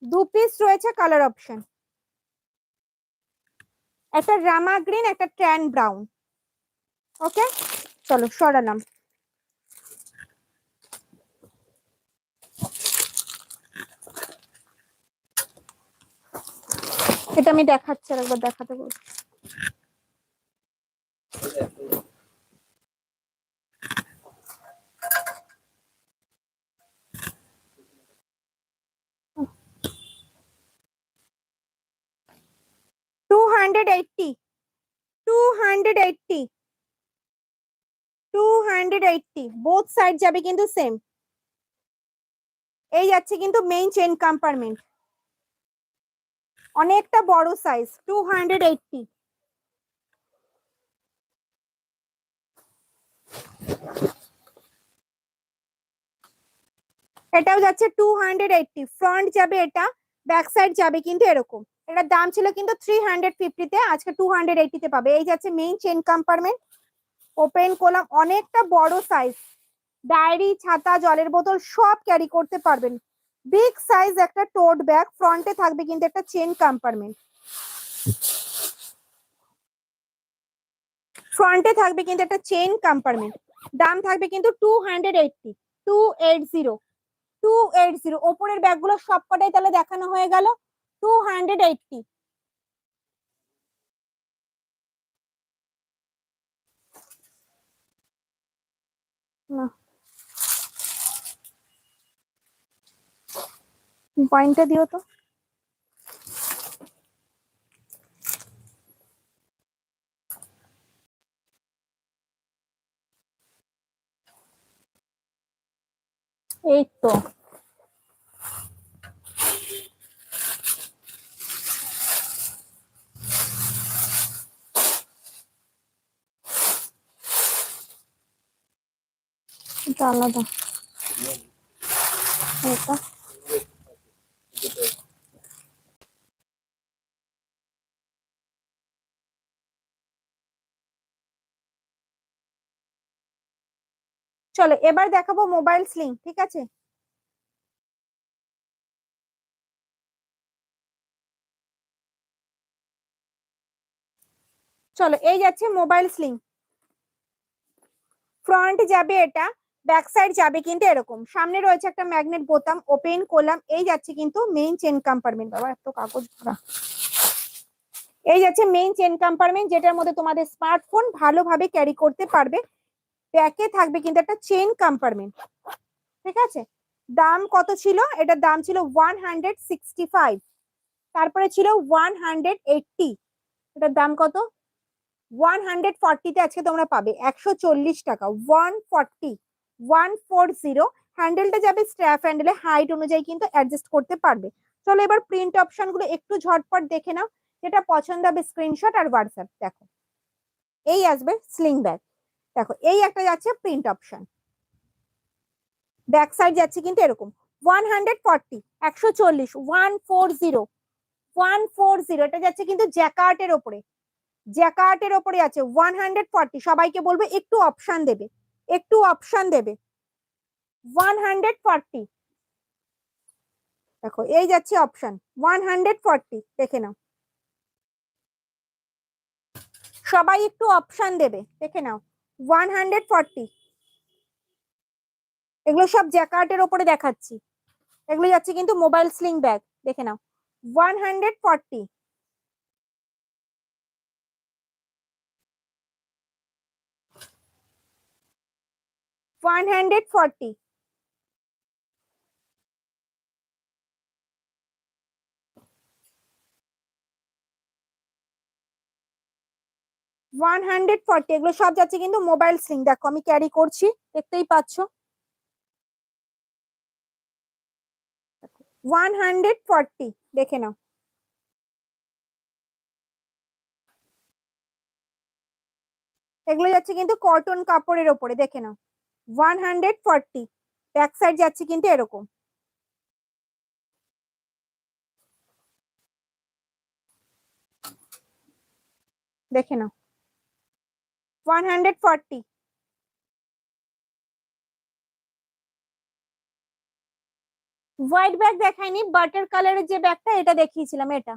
2 পিস রয়েছে কালার অপশন, একটা রামা গ্রিন, একটা ট্যান ব্রাউন। ওকে, চলো সরালাম। এটা আমি দেখাচ্ছি, একবার দেখাতে বলছি। $280, 280, বোথ সাইড যাবে কিন্তু সেম। এই যাচ্ছে কিন্তু মেইন চেন কম্পার্টমেন্ট, অনেকটা বড় সাইজ, 280। এটাও যাচ্ছে 280, ফ্রন্ট যাবে এটা, ব্যাক সাইড যাবে কিন্তু এরকম। এটার দাম ছিল কিন্তু 350 তে, আজকে 280 তে পাবে। এই যাচ্ছে মেইন চেন কম্পার্টমেন্ট, ওপেন করলাম, অনেকটা বড় সাইজ, ডায়েরি, ছাতা, জলের বোতল সব ক্যারি করতে পারবেন। বিগ সাইজ একটা টোট ব্যাগ, ফ্রন্টে থাকবে কিন্তু একটা চেন কম্পার্টমেন্ট, ফ্রন্টে থাকবে কিন্তু একটা চেন কম্পার্টমেন্ট। দাম থাকবে কিন্তু 280, 280, 280। ওপরের ব্যাগগুলো সবকটাই তাহলে দেখানো হয়ে গেল, 280। না, পয়েন্টটা দিও তো। এই তো, এটা আলাদা, এটা চলো এবার দেখাবো মোবাইল স্লিং, ঠিক আছে। চলো এই যাচ্ছে মোবাইল স্লিং, ফ্রন্ট যাবে এটা, ব্যাক সাইড যাবে কিন্তু এরকম, সামনে রয়েছে একটা ম্যাগনেট বোতাম, ওপেন করলাম। এই যাচ্ছে কিন্তু মেইন চেন কম্পার্টমেন্ট, বাবা এত কাগজ ভরা। এই যাচ্ছে মেইন চেন কম্পার্টমেন্ট, যেটার মধ্যে তোমাদের স্মার্টফোন ভালোভাবে ক্যারি করতে পারবে। ব্যাকে থাকবে কিন্তু একটা চেন কম্পার্টমেন্ট, ঠিক আছে। দাম কত ছিল? এটার দাম ছিল 165, তারপরে ছিল 180, এটার দাম কত? 140 তে আজকে তোমরা পাবে 140 টাকা, 140, 140। হ্যান্ডেলটা যাবে স্ট্র্যাপ হ্যান্ডেলে, হাইট অনুযায়ী কিন্তু অ্যাডজাস্ট করতে পারবে। চলো এবার প্রিন্ট অপশন গুলো একটু ঝটপট দেখে নাও, যেটা পছন্দ হবে স্ক্রিনশট আর হোয়াটসঅ্যাপ। দেখো এই আসবে স্লিং ব্যাগ, দেখো এই একটা যাচ্ছে প্রিন্ট অপশন, ব্যাক সাইড যাচ্ছে কিন্তু এরকম 140, 140, 140, 140। এটা যাচ্ছে কিন্তু জ্যাকার্টের ওপরে, জ্যাকার্টের ওপরে আছে 140। সবাইকে বলবে একটু অপশন দেবে, একটু অপশন দেবে। 140, দেখো এই যাচ্ছে অপশন 140, দেখে নাও, সবাই একটু অপশন দেবে, দেখে নাও 140। এগুলো সব জ্যাকার্টের ওপরে দেখাচ্ছি, এগুলো যাচ্ছে কিন্তু মোবাইল স্লিং ব্যাগ, দেখে নাও 140। 140, 140, এগুলো সব যাচ্ছে কিন্তু মোবাইল স্লিং। দেখো আমি ক্যারি করছি, দেখতেই পাচ্ছ, 140, দেখে নাও। এগুলো যাচ্ছে কিন্তু কটন কাপড়ের ওপরে, দেখে নাও 140। ব্যাক সাইড যাচ্ছে কিন্তু এরকম। দেখে নাও 140। হোয়াইট ব্যাগ দেখাইনি, বাটার কালারের যে ব্যাগটা এটা দেখিয়েছিলাম, এটা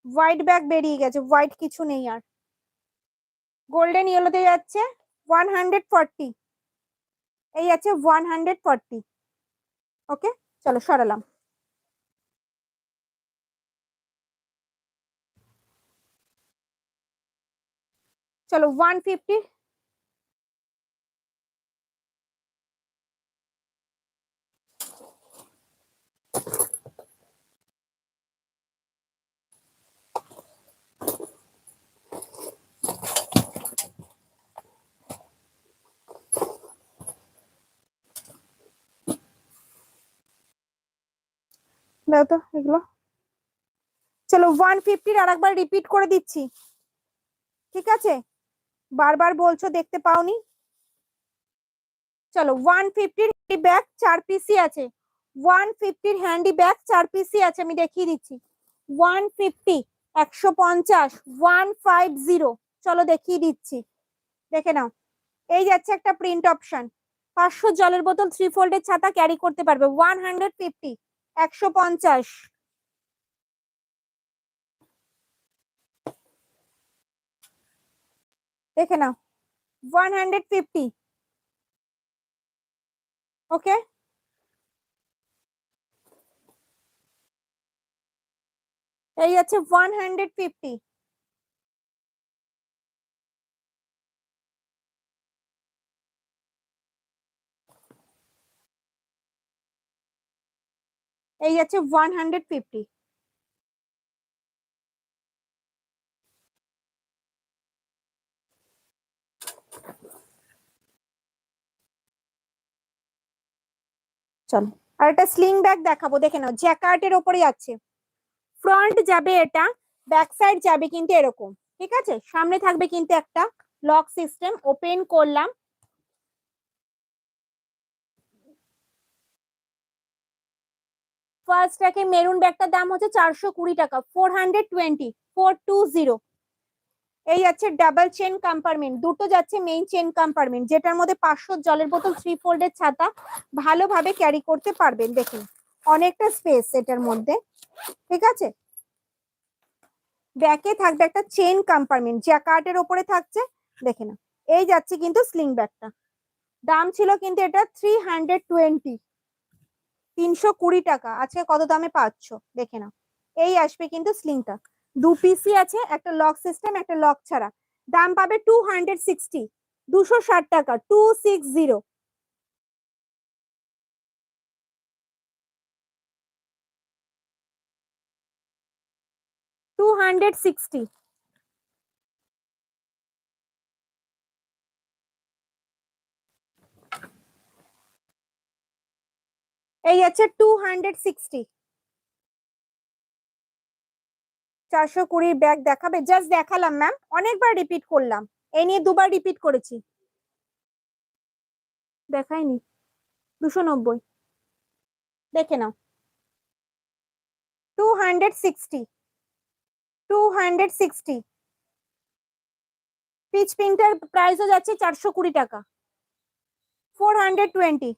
হোয়াইট ব্যাগ বেরিয়ে গেছে, হোয়াইট কিছু নেই আর। গোল্ডেন ইয়েলোতে যাচ্ছে 140। এই আছে 140। ওকে, চলো সরালাম। চলো 150। দাও তো এগুলো। চলো 150 আর একবার রিপিট করে দিচ্ছি, ঠিক আছে? বারবার বলছো দেখতে পাওনি। চলো 150 ব্যাগ 4 পিসই আছে, 150 হ্যান্ডি ব্যাগ 4 পিসই আছে, আমি দেখিয়ে দিচ্ছি। 150, 150, 150। চলো দেখিয়ে দিচ্ছি, দেখে নাও। এই যাচ্ছে একটা প্রিন্ট অপশন, 500 জলের বোতল 3 ফোল্ডের ছাতা ক্যারি করতে পারবে, 150, 150। দেখে নাও 150। ওকে, এই আছে 150। এই আছে 150। চলো আর একটা স্লিং ব্যাগ দেখাবো, দেখে নাও, জ্যাকার্টের ওপরে আছে। ফ্রন্ট যাবে এটা, ব্যাক সাইড যাবে কিন্তু এরকম, ঠিক আছে? সামনে থাকবে কিন্তু একটা লক সিস্টেম, ওপেন করলাম। ফার্স্ট ট্যাকে মেরুন ব্যাগটার দাম হচ্ছে 420 টাকা, 420, 420। এই যাচ্ছে ডাবল চেন কম্পার্টমেন্ট, দুটো যাচ্ছে মেইন চেন কম্পার্টমেন্ট, যেটার মধ্যে 500 জলের বোতল 3 ফোল্ডের ছাতা ভালোভাবে ক্যারি করতে পারবেন। দেখুন অনেকটা স্পেস এটার মধ্যে, ঠিক আছে? ব্যাকে থাকবে একটা চেন কম্পার্টমেন্ট, জ্যাকার্টের ওপরে থাকছে, দেখে না। এই যাচ্ছে কিন্তু স্লিং ব্যাগটা, দাম ছিল কিন্তু এটা 320, 320 টাকা। আজকে কত দামে পাচ্ছ দেখে নাও। এই আসবে কিন্তু স্লিংটা, 2 পিসি আছে, একটা লক সিস্টেম একটা লক ছাড়া। দাম পাবে 260, 260 টাকা, 260। 260। এই আছে 260। 420 ব্যাগ দেখাবে? জাস্ট দেখালাম ম্যাম, অনেকবার রিপিট করলাম, এই নিয়ে দুবার রিপিট করেছি। দেখাইনি? 290। দেখে নাও 260, 260। পিচ পিঙ্কটার প্রাইসও যাচ্ছে 420 টাকা, 420।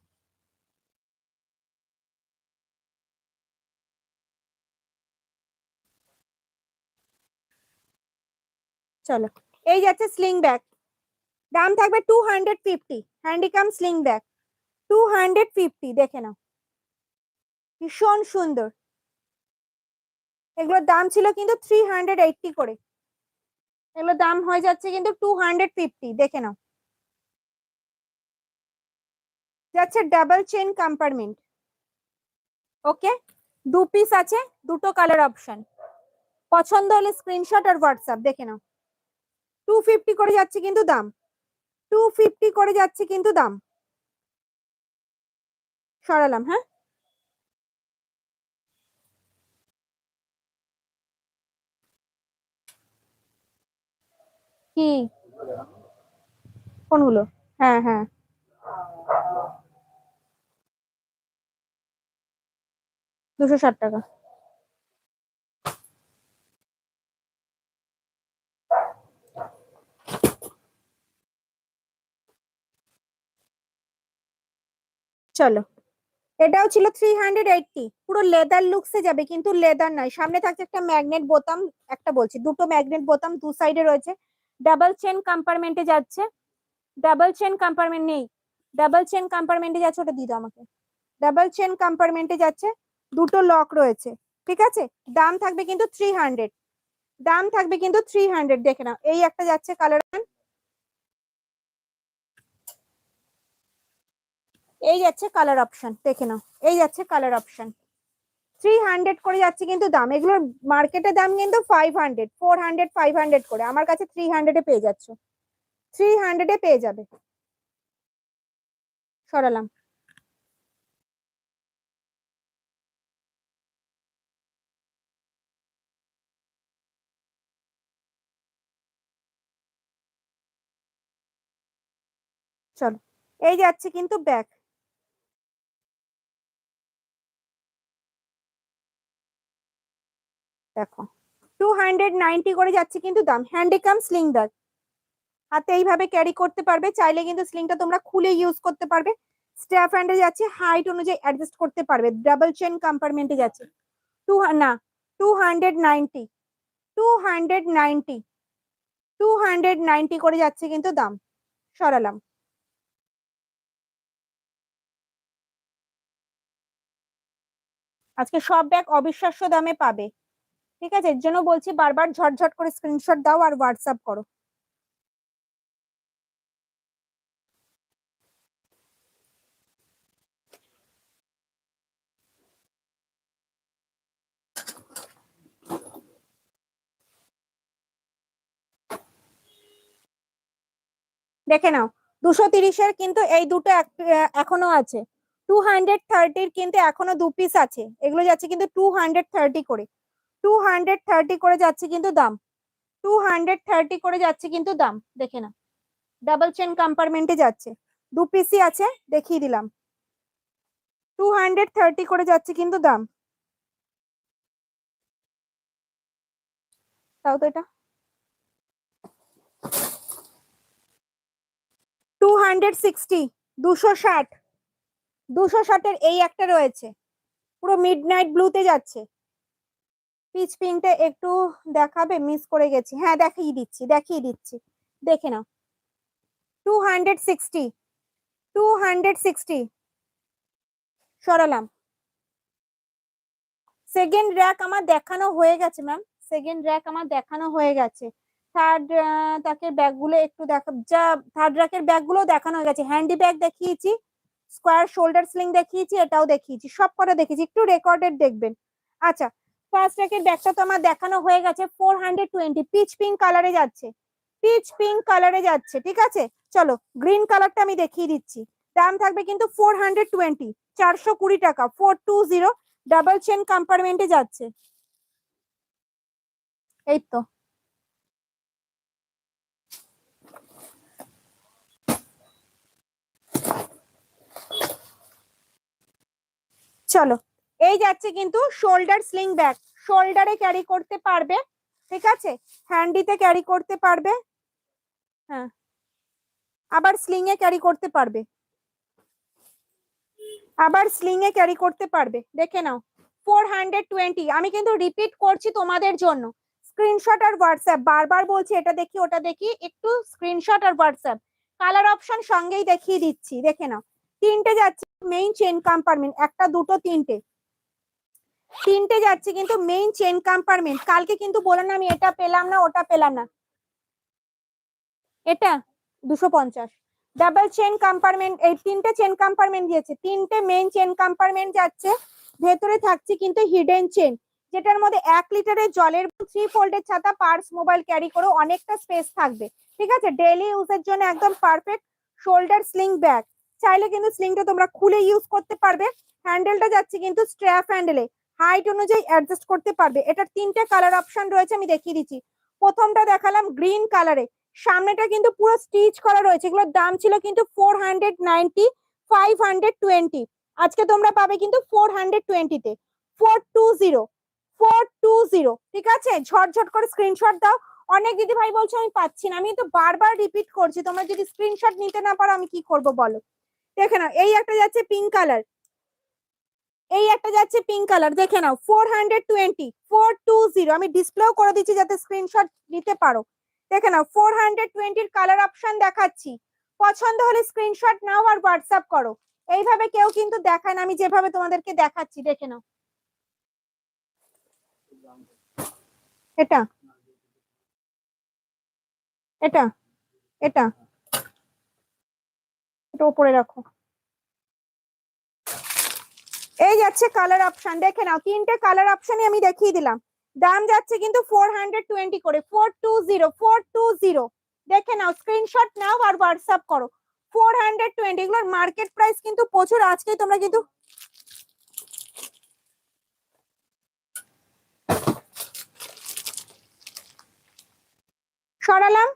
চলো এই যাচ্ছে স্লিং ব্যাগ, দাম থাকবে 250, হ্যান্ডিকাম স্লিং ব্যাগ 250। দেখে নাও ভীষণ সুন্দর। এগুলোর দাম ছিল কিন্তু 380 করে, এগুলোর দাম হয়ে যাচ্ছে কিন্তু 250। দেখে নাও, যাচ্ছে ডাবল চেন কম্পার্টমেন্ট। ওকে, 2 পিস আছে, দুটো কালার অপশন, পছন্দ হলে স্ক্রিনশট আর হোয়াটসঅ্যাপ। দেখে নাও 250 করে যাচ্ছে কিন্তু দাম, 250 করে যাচ্ছে কিন্তু দাম। সরালাম, হ্যাঁ। কি? কোনগুলো? হ্যাঁ হ্যাঁ, $260। চলো, এটাও ছিল 380, পুরো লেদার লুকসে যাবে, কিন্তু লেদার নয়, সামনে থাকছে একটা ম্যাগনেট বোতাম, একটা বলছি দুটো ম্যাগনেট বোতাম দু সাইডে রয়েছে, ডাবল চেন কম্পার্টমেন্টে যাচ্ছে, ডাবল চেন কম্পার্টমেন্ট নেই, ডাবল চেন কম্পার্টমেন্টে যাচ্ছে, ওটা দিয়ে দাও আমাকে, ডাবল চেন কম্পার্টমেন্টে যাচ্ছে, দুটো লক রয়েছে, ঠিক আছে। দাম থাকবে কিন্তু 300, দাম থাকবে কিন্তু 300, দেখে নাও, এই একটা যাচ্ছে কালার, এই যাচ্ছে কালার অপশন, দেখে নাও, এই যাচ্ছে কালার অপশন, 300 করে যাচ্ছে কিন্তু দাম, এগুলোর মার্কেটের দাম কিন্তু 500, 400, 500 করে, আমার কাছে 300-এ পেয়ে যাচ্ছ, 300-এ পেয়ে যাবে। সরালাম। চলো, এই যাচ্ছে কিন্তু ব্যাক, দেখো 290 করে যাচ্ছে কিন্তু দাম, হ্যান্ডিকাম স্লিং ব্যাগ, হাতে এইভাবে ক্যারি করতে পারবে, চাইলে কিন্তু স্লিংটা তোমরা খুলে ইউজ করতে পারবে, স্ট্র্যাপ হ্যান্ডে যাচ্ছে, হাইট অনুযায়ী অ্যাডজাস্ট করতে পারবে, ডাবল চেন কম্পার্টমেন্টে যাচ্ছে, টু না 290, 290, 290 করে যাচ্ছে কিন্তু দাম, সরালাম। আজকে সব ব্যাগ অবিশ্বাস্য দামে পাবে, ঠিক আছে, এর জন্য বলছি বারবার ঝটঝট করে স্ক্রিনশট দাও আর হোয়াটসঅ্যাপ করো। দেখে নাও, 230-এর কিন্তু এই দুটো এখনো আছে, 230-র কিন্তু এখনো 2 পিস আছে, এগুলো যাচ্ছে কিন্তু 230 করে, 230 করে যাচ্ছে কিন্তু দাম, 230 করে যাচ্ছে কিন্তু দাম, দেখে নাও, ডাবল চেন কম্পার্টমেন্টে যাচ্ছে, 2 পিসই আছে, দেখিয়ে দিলাম, 230 করে যাচ্ছে কিন্তু দাম, তাও তো এটা 260, 260, 260-এর এই একটা রয়েছে, পুরো মিড নাইট ব্লুতে যাচ্ছে, পিচ পিঙ্কটা একটু দেখাবে, মিস করে গেছি, হ্যাঁ দেখিয়ে দিচ্ছি, দেখিয়ে দিচ্ছি, দেখে নাও, 260, 260, সরালাম। সেকেন্ড র্যাক আমার দেখানো হয়ে গেছে ম্যাম, সেকেন্ড র্যাক আমার দেখানো হয়ে গেছে, থার্ড তাকের ব্যাগগুলো একটু দেখা, যা থার্ড র্যাকের ব্যাগগুলো দেখানো হয়ে গেছে, হ্যান্ডি ব্যাগ দেখিয়েছি, স্কোয়ার শোল্ডার স্লিং দেখিয়েছি, এটাও দেখিয়েছি, সব কটা দেখিয়েছি, একটু রেকর্ডেড দেখবেন। আচ্ছা, ফার্স্ট র্যাকের ব্যাগটা তো আমার দেখানো হয়ে গেছে, 420, পিচ পিঙ্ক কালারে যাচ্ছে, পিচ পিঙ্ক কালারে যাচ্ছে, ঠিক আছে। চলো, গ্রিন কালারটা আমি দেখিয়ে দিচ্ছি, দাম থাকবে কিন্তু 420, 420 টাকা, 420, ডাবল চেন কম্পার্টমেন্টে যাচ্ছে, এই তো। চলো, এই যাচ্ছে কিন্তু শোল্ডার স্লিং ব্যাগ, শোল্ডারে ক্যারি করতে পারবে, ঠিক আছে, হ্যান্ডিতে ক্যারি করতে পারবে, হ্যাঁ, আবার স্লিং এ ক্যারি করতে পারবে, আবার স্লিং এ ক্যারি করতে পারবে, দেখে নাও, 420, আমি কিন্তু রিপিট করছি তোমাদের জন্য, স্ক্রিনশট আর হোয়াটসঅ্যাপ, বারবার বলছি এটা দেখি ওটা দেখি, একটু স্ক্রিনশট আর হোয়াটসঅ্যাপ, কালার অপশন সঙ্গেই দেখিয়ে দিচ্ছি, দেখে নাও, তিনটে যাচ্ছে মেইন চেন কম্পার্টমেন্ট, একটা দুটো তিনটে, তিনটে যাচ্ছে কিন্তু মেইন চেন কম্পার্টমেন্ট, কালকে কিন্তু বললাম না আমি এটা পেলাম না ওটা পেলাম না, এটা 250, ডাবল চেন কম্পার্টমেন্ট, এই তিনটে চেন কম্পার্টমেন্ট দিয়েছে, তিনটে মেইন চেন কম্পার্টমেন্ট যাচ্ছে, ভেতরে থাকছে কিন্তু হিডেন চেন, যেটার মধ্যে 1 লিটারের জলের 3 ফোল্ডের ছাতা, পার্স, মোবাইল ক্যারি করে অনেকটা স্পেস থাকবে, ঠিক আছে, ডেইলি ইউজের জন্য একদম পারফেক্ট, শোল্ডার স্লিং ব্যাগ, চাইলে কিন্তু স্লিংটা তোমরা খুলে ইউজ করতে পারবে, হ্যান্ডেলটা যাচ্ছে কিন্তু স্ট্র্যাপ হ্যান্ডেলে, হাইট অনুযায়ী অ্যাডজাস্ট করতে পারবে, এটার তিনটে কালার অপশন রয়েছে, আমি দেখিয়ে দিচ্ছি, প্রথমটা দেখালাম গ্রিন কালারে, সামনেটা কিন্তু পুরো স্টিচ করা রয়েছে, এগুলোর দাম ছিল কিন্তু 490, 520, আজকে তোমরা পাবে কিন্তু 420 তে, 420, 420। ঠিক আছে, ঝটঝট করে স্ক্রিনশট দাও। অনেক দিদি ভাই বলছো আমি পাচ্ছি না, আমি তো বারবার রিপিট করছি, তোমরা যদি স্ক্রিনশট নিতে না পারো আমি কি করব বলো। দেখে নাও, এই একটা যাচ্ছে পিঙ্ক কালার, এই একটা যাচ্ছে পিঙ্ক কালার, দেখে নাও 420, 420। আমি ডিসপ্লেও করে দিচ্ছি যাতে স্ক্রিনশট নিতে পারো। দেখে নাও 420 কালার অপশন দেখাচ্ছি, পছন্দ হলে স্ক্রিনশট নাও আর হোয়াটসঅ্যাপ করো। এইভাবে কেউ কিন্তু দেখায় না, আমি যেভাবে তোমাদেরকে দেখাচ্ছি। দেখে নাও, এটা এটা এটা এটা উপরে রাখো। এই যাচ্ছে কালার অপশন, দেখে নাও তিনটে কালার অপশনই আমি দেখিয়ে দিলাম। দাম যাচ্ছে কিন্তু 420 করে, 420, 420। দেখে নাও, স্ক্রিনশট নাও আর হোয়াটসঅ্যাপ করো। 420, এগুলোর মার্কেট প্রাইস কিন্তু প্রচুর, আজকে তোমরা কিন্তু সরালাম।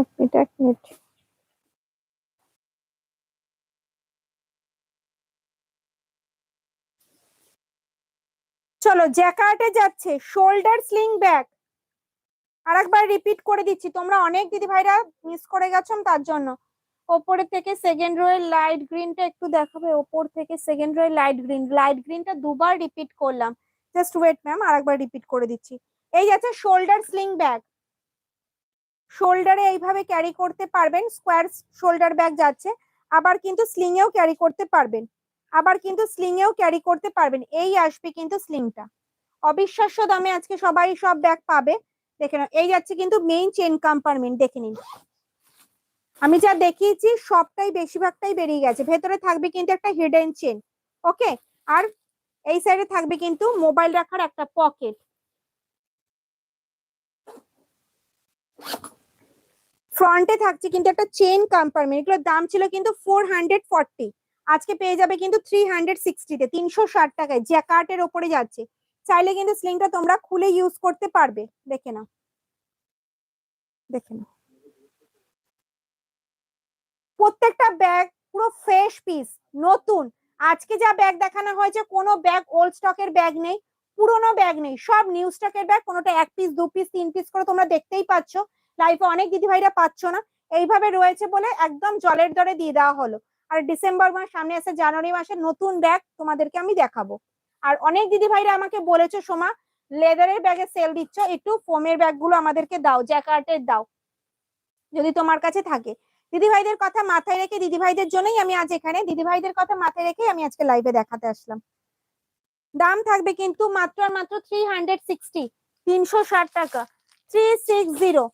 এক মিনিট, এক মিনিট। চলো, জ্যাকার্টে যাচ্ছে শোল্ডার স্লিং ব্যাগ, আরেকবার রিপিট করে দিচ্ছি, তোমরা অনেক দিদি ভাইরা মিস করে গেছো তার জন্য। ওপরের থেকে সেকেন্ড রো এর লাইট গ্রিনটা একটু দেখাবে, ওপর থেকে সেকেন্ড রো এর লাইট গ্রিন, লাইট গ্রিনটা দুবার রিপিট করলাম, জাস্ট ওয়েট ম্যাম, আরেকবার রিপিট করে দিচ্ছি। এই যাচ্ছে শোল্ডার স্লিং ব্যাগ, শোল্ডারে এইভাবে ক্যারি করতে পারবেন, স্কোয়ার শোল্ডার ব্যাগ যাচ্ছে। আবার কিন্তু স্লিং এও ক্যারি করতে পারবেন, আবার কিন্তু স্লিং এও ক্যারি করতে পারবেন, এই আসবে কিন্তু স্লিংটা। অবিশ্বাস্য দামে আজকে সবাই সব ব্যাগ পাবে। দেখে নাও, এই যাচ্ছে কিন্তু মেইন চেন কম্পার্টমেন্ট, দেখে নিন। আমি যা দেখিয়েছি সবটাই বেশিরভাগটাই বেরিয়ে গেছে, ভেতরে থাকবে কিন্তু একটা হিডেন চেন। ওকে, আর এই সাইডে থাকবে কিন্তু মোবাইল রাখার একটা পকেট। ফ্রন্টে থাকছে কিন্তু একটা চেন কম্পার্টমেন্ট, এগুলোর দাম ছিল কিন্তু 440, আজকে পেয়ে যাবে কিন্তু 360 তে, 360 টাকায়, জ্যাকার্টের ওপরে যাচ্ছে। চাইলে কিন্তু স্লিংটা তোমরা খুলে ইউজ করতে পারবে। দেখে নাও, দেখে নাও, প্রত্যেকটা ব্যাগ পুরো ফ্রেশ পিস, নতুন। আজকে যা ব্যাগ দেখানো হয়েছে কোনো ব্যাগ ওল্ড স্টকের ব্যাগ নেই, পুরোনো ব্যাগ নেই, সব নিউ স্টকের ব্যাগ, কোনোটা 1 পিস 2 পিস 3 পিস করে তোমরা দেখতেই পাচ্ছ। লাইফে অনেক দিদি ভাইরা পাচ্ছ না, এইভাবে রয়েছে বলে একদম জলের দরে দিয়ে দেওয়া হলো। আর ডিসেম্বর মাস সামনে আছে, জানুয়ারি মাসে নতুন ব্যাগ তোমাদেরকে আমি দেখাবো। আর অনেক দিদি ভাইরা আমাকে বলেছো সোমা লেদারের ব্যাগে সেল দিচ্ছ, একটু ফোমের ব্যাগ গুলো আমাদেরকে দাও, জ্যাকার্টের দাও যদি তোমার কাছে থাকে। দিদি ভাইদের কথা মাথায় রেখে, দিদি ভাইদের জন্যই আমি আজ এখানে, দিদি ভাইদের কথা মাথায় রেখে আমি আজকে লাইভে দেখাতে আসলাম। দাম থাকবে কিন্তু মাত্র আর মাত্র 360, 360 টাকা, 360,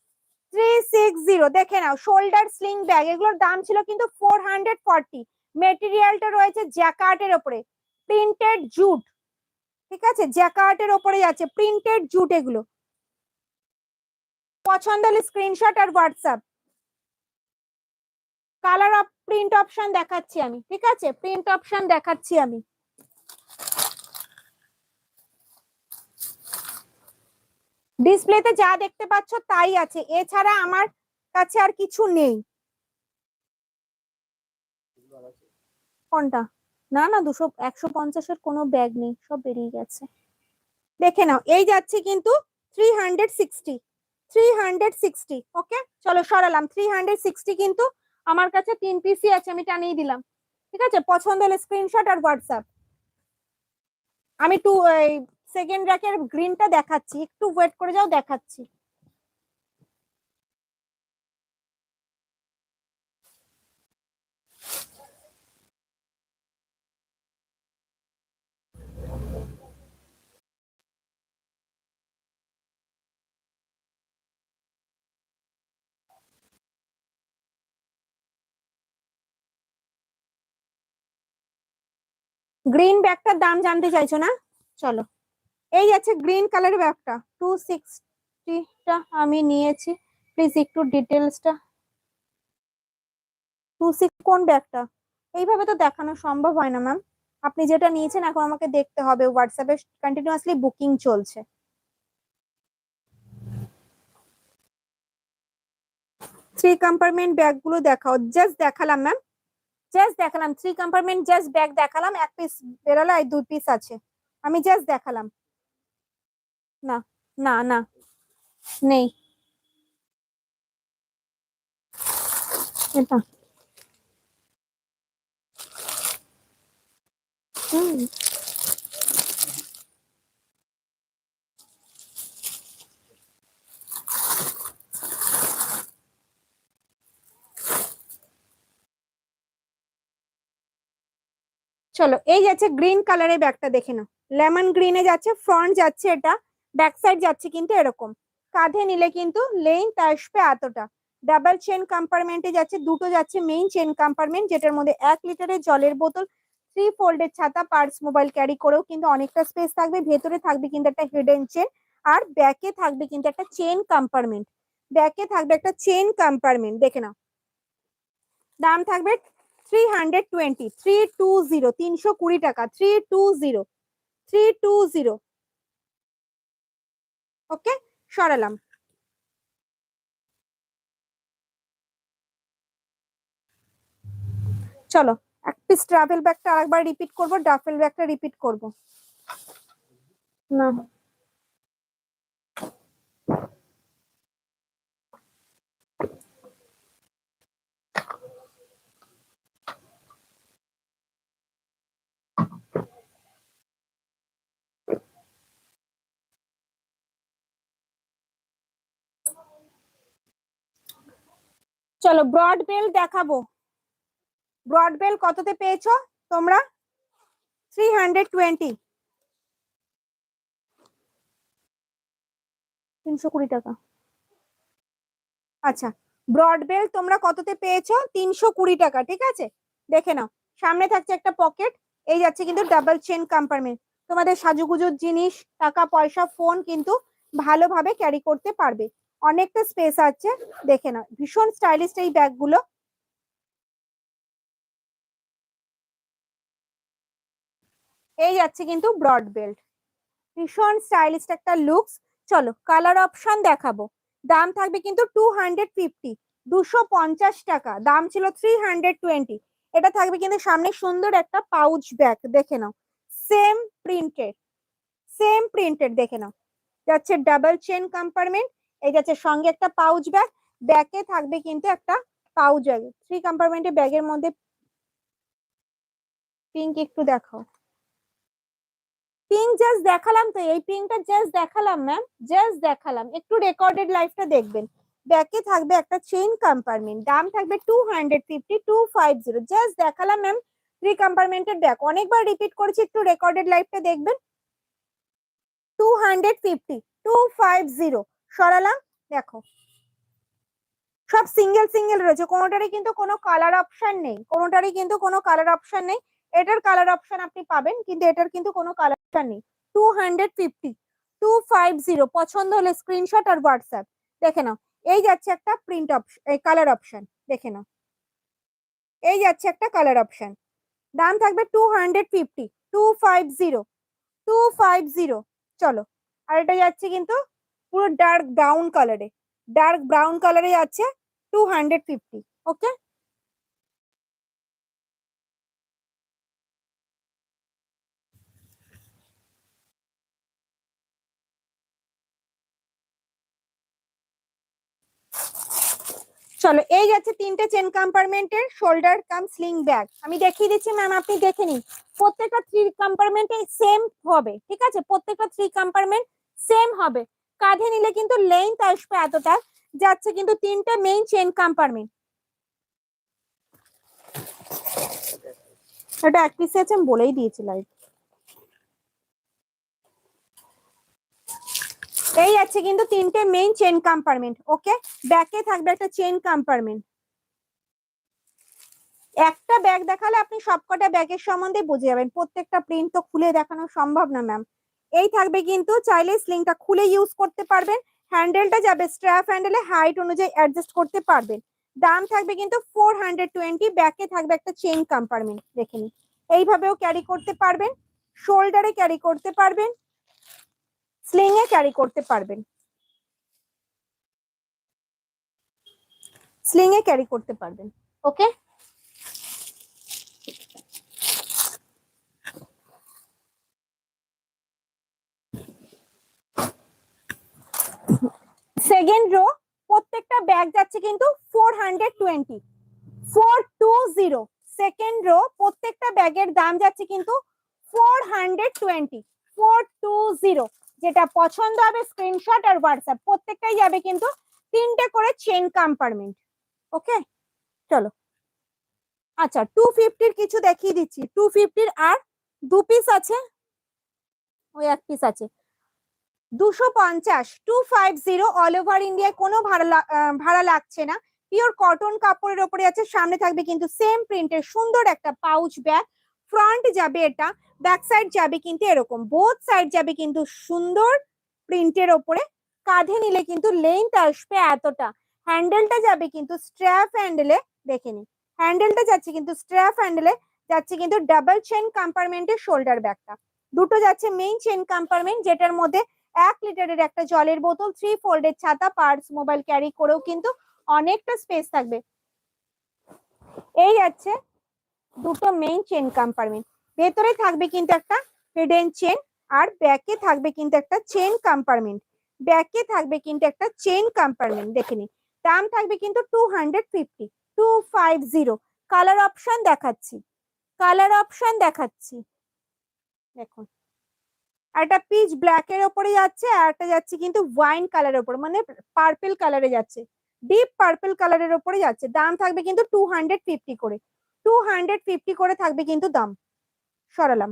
360। দেখে নাও, শোল্ডার স্লিং ব্যাগ, এগুলোর দাম ছিল কিন্তু 440। মেটেরিয়ালটা রয়েছে জ্যাকার্টের ওপরে, প্রিন্টেড জুট। ঠিক আছে, জ্যাকার্টের ওপরে যাচ্ছে প্রিন্টেড জুট, এগুলো পছন্দ হলে স্ক্রিনশট আর WhatsApp. Colour of print option দেখাচ্ছি আমি, ঠিক আছে, প্রিন্ট অপশন দেখাচ্ছি আমি। ডিসপ্লেতে যা দেখতে পাচ্ছ তাই আছে, এছাড়া আমার কাছে আর কিছু নেই। কোনটা? না না, 150-এর কোনো ব্যাগ নেই, সব বেরিয়ে গেছে। দেখে নাও, এই যাচ্ছে কিন্তু 360, 360। ওকে, চলো সরালাম, 360 কিন্তু আমার কাছে 3 পিসই আছে, আমি টানিয়ে দিলাম। ঠিক আছে, পছন্দ হলে স্ক্রিনশট আর হোয়াটসঅ্যাপ। আমি সেকেন্ড র্যাকের গ্রিনটা দেখাচ্ছি, একটু ওয়েট করে যাও, দেখাচ্ছি। গ্রিন ব্যাগটার দাম জানতে চাইছো না? চলো, এই যাচ্ছে গ্রিন কালারের ব্যাগটা 260টা আমি নিয়েছি। প্লিজ একটু ডিটেলসটা। 26 কোন ব্যাগটা? এইভাবে তো দেখানো সম্ভব হয় না ম্যাম। আপনি যেটা নিয়েছেন এখন আমাকে দেখতে হবে, হোয়াটসঅ্যাপে কন্টিনিউয়াসলি বুকিং চলছে। 3 কম্পার্টমেন্ট ব্যাগগুলো দেখাও। জাস্ট দেখালাম ম্যাম, জাস্ট দেখালাম 3 কম্পার্টমেন্ট জাস্ট ব্যাগ দেখালাম, এক পিস বেরোলো আর 2 পিস আছে, আমি জাস্ট দেখালাম। না না না, নেই এটা। হুম, চলো এই যাচ্ছে গ্রিন কালারের ব্যাগটা দেখে নাও। লেমন গ্রিনে যাচ্ছে, ফ্রন্ট যাচ্ছে এটা, ব্যাক সাইড যাচ্ছে কিন্তু এরকম। কাঁধে নিলে কিন্তু লেন্থ আসবে এতটা। ডাবল চেন কম্পার্টমেন্টে যাচ্ছে, দুটো যাচ্ছে মেইন চেন কম্পার্টমেন্ট, যেটার মধ্যে 1 লিটারের জলের বোতল, 3 ফোল্ডের ছাতা, পার্স, মোবাইল ক্যারি করেও কিন্তু অনেকটা স্পেস থাকবে। ভেতরে থাকবে কিন্তু একটা হিডেন চেন, আর ব্যাকে থাকবে কিন্তু একটা চেন কম্পার্টমেন্ট। ব্যাকে থাকবে একটা চেন কম্পার্টমেন্ট, দেখে নাও। দাম থাকবে 320, 320, 320 টাকা, 320, 320। ওকে, সরালাম। চলো, এক পিস ট্রাভেল ব্যাগটা আরেকবার রিপিট করব, ডাফেল ব্যাগটা রিপিট করব না। চলো ব্রড বেল দেখাবো। ব্রড বেল কততে পেয়েছো তোমরা? 320, 320 টাকা। আচ্ছা, ব্রড বেল তোমরা কততে পেয়েছো? 320 টাকা, ঠিক আছে। দেখে নাও, সামনে থাকছে একটা পকেট, এই যাচ্ছে কিন্তু ডাবল চেন কম্পার্টমেন্ট। তোমাদের সাজুগুজুর জিনিস, টাকা পয়সা, ফোন কিন্তু ভালোভাবে ক্যারি করতে পারবে, অনেকটা স্পেস আছে। দেখে নাও, ভীষণ স্টাইলিশ এই ব্যাগগুলো। এই যাচ্ছে কিন্তু ব্রড বেল্ট, ভীষণ স্টাইলিশ একটা লুকস। চলো কালার অপশন দেখাবো। দাম থাকবে কিন্তু 250, 250 টাকা। দাম ছিল 320। এটা থাকবে কিন্তু সামনে সুন্দর একটা পাউচ ব্যাগ, দেখে নাও। সেম প্রিন্টেড, সেম প্রিন্টেড, দেখে নাও। যাচ্ছে ডাবল চেন কম্পার্টমেন্ট, এই যাচ্ছে সঙ্গে একটা পাউচ ব্যাগ। ব্যাগে থাকবে কিন্তু একটা পাউচ ব্যাগ। 3 কম্পার্টমেন্টের ব্যাগের মধ্যে পিঙ্ক একটু দেখাও। পিঙ্ক জাস্ট দেখালাম তো, এই পিঙ্কটা জাস্ট দেখালাম ম্যাম, জাস্ট দেখালাম, একটু রেকর্ডেড লাইফটা দেখবেন। ব্যাকে থাকবে একটা চেইন কম্পার্টমেন্ট, দাম থাকবে 250, 250, জাস্ট দেখালাম ম্যাম। 3 কম্পার্টমেন্টের ব্যাগ অনেকবার রিপিট করেছি, একটু রেকর্ডেড লাইফটা দেখবেন। 250, 250, সরালাম। দেখো সব সিঙ্গেল সিঙ্গেল রয়েছে, কোনোটারই কিন্তু কোনো কালার অপশন নেই, কোনোটারই কিন্তু কোনো কালার অপশন নেই। এটার কালার অপশন আপনি পাবেন, কিন্তু এটার কিন্তু কোনো কালার অপশন নেই। 250, 250, পছন্দ হলে স্ক্রিনশট আর হোয়াটসঅ্যাপ। দেখে নাও, এই যাচ্ছে একটা প্রিন্ট অপশন, এই কালার অপশন, দেখে নাও। এই যাচ্ছে একটা কালার অপশন। দাম থাকবে 250, 250, 250। চলো, আর এটা যাচ্ছে কিন্তু পুরো ডার্ক ব্রাউন কালারে, ডার্ক ব্রাউন কালারে যাচ্ছে 250। ওকে, চলো এই যাচ্ছে 3টে চেন কম্পার্টমেন্টের শোল্ডার কাম স্লিং ব্যাগ, আমি দেখিয়ে দিচ্ছি ম্যাম, আপনি দেখে নিন। প্রত্যেকটা 3 কম্পার্টমেন্টে সেম হবে, ঠিক আছে, প্রত্যেকটা 3 কম্পার্টমেন্ট সেম হবে। কাঁধে নিলে কিন্তু লেন্থ আসবে এতটা, যাচ্ছে কিন্তু 3টে মেইন চেন কম্পার্টমেন্ট। এটা এক পিসে আছে, আমি বলেই দিয়েছি লাইভ। এই আছে কিন্তু 3টে মেইন চেন কম্পার্টমেন্ট। ওকে, ব্যাকে থাকবে একটা চেন কম্পার্টমেন্ট। একটা ব্যাগ দেখালে আপনি সবকটা ব্যাগের সম্বন্ধে বুঝে যাবেন, প্রত্যেকটা প্রিন্ট তো খুলে দেখানো সম্ভব না ম্যাম। এই থাকবে কিন্তু, চাইলে স্লিংটা খুলে ইউজ করতে পারবেন। হ্যান্ডেলটা যাবে স্ট্র্যাপ হ্যান্ডেলে, হাইট অনুযায়ী অ্যাডজাস্ট করতে পারবেন। দাম থাকবে কিন্তু 420। ব্যাকে থাকবে একটা চেইন কম্পার্টমেন্ট, দেখে নিন। এইভাবেও ক্যারি করতে পারবেন, শোল্ডারে ক্যারি করতে পারবেন, স্লিং এ ক্যারি করতে পারবেন, স্লিং এ ক্যারি করতে পারবেন। ওকে, সেকেন্ড রো প্রত্যেকটা ব্যাগ যাচ্ছে কিন্তু 420, 420। সেকেন্ড রো প্রত্যেকটা ব্যাগের দাম যাচ্ছে কিন্তু 420, 420। যেটা পছন্দ হবে স্ক্রিনশট আর হোয়াটসঅ্যাপ, প্রত্যেকটাই যাবে কিন্তু 3টে করে চেন কম্পার্টমেন্ট। ওকে, চলো। আচ্ছা, 250-র কিছু দেখিয়ে দিচ্ছি। 250-র আর 2 পিস আছে, ওই 1 পিস আছে। 250, 250 অল ওভার ইন্ডিয়ায়, কোনো ভাড়া লাগছে না। পিওর কটন কাপড়ের ওপরে আছে। সামনে থাকবে কিন্তু সেম প্রিন্টের সুন্দর একটা পাউচ ব্যাগ। ফ্রন্ট যাবে এটা, ব্যাক সাইড যাবে কিন্তু এরকম, বোথ সাইড যাবে কিন্তু সুন্দর প্রিন্টের ওপরে। কাঁধে নিলে কিন্তু লেন্থ আসবে এতটা। হ্যান্ডেলটা যাবে কিন্তু স্ট্র্যাপ হ্যান্ডেলে, দেখে নি। হ্যান্ডেলটা যাচ্ছে কিন্তু স্ট্র্যাপ হ্যান্ডেলে, যাচ্ছে কিন্তু ডাবল চেন কম্পার্টমেন্টের শোল্ডার ব্যাগটা। দুটো যাচ্ছে মেইন চেন কম্পার্টমেন্ট, যেটার মধ্যে 1 লিটারের একটা জলের বোতল, 3 ফোল্ডের ছাতা, পার্স, মোবাইল ক্যারি করেও কিন্তু অনেকটা স্পেস থাকবে। এই আছে দুটো মেইন চেন কম্পার্টমেন্ট। ভেতরে থাকবে কিন্তু একটা হিডেন চেন, আর ব্যাকে থাকবে কিন্তু একটা চেন কম্পার্টমেন্ট। ব্যাকে থাকবে কিন্তু একটা চেন কম্পার্টমেন্ট, দেখে নিন। দাম থাকবে কিন্তু 250, 250। কালার অপশন দেখাচ্ছি, কালার অপশন দেখাচ্ছি, দেখুন। একটা পিচ ব্ল্যাক এর ওপরে যাচ্ছে, আর একটা যাচ্ছে কিন্তু ওয়াইন কালারের উপর, মানে পার্পল কালারে যাচ্ছে, ডিপ পার্পল কালারের উপরে যাচ্ছে। দাম থাকবে কিন্তু 250 করে, 250 করে থাকবে কিন্তু দাম। সরালাম।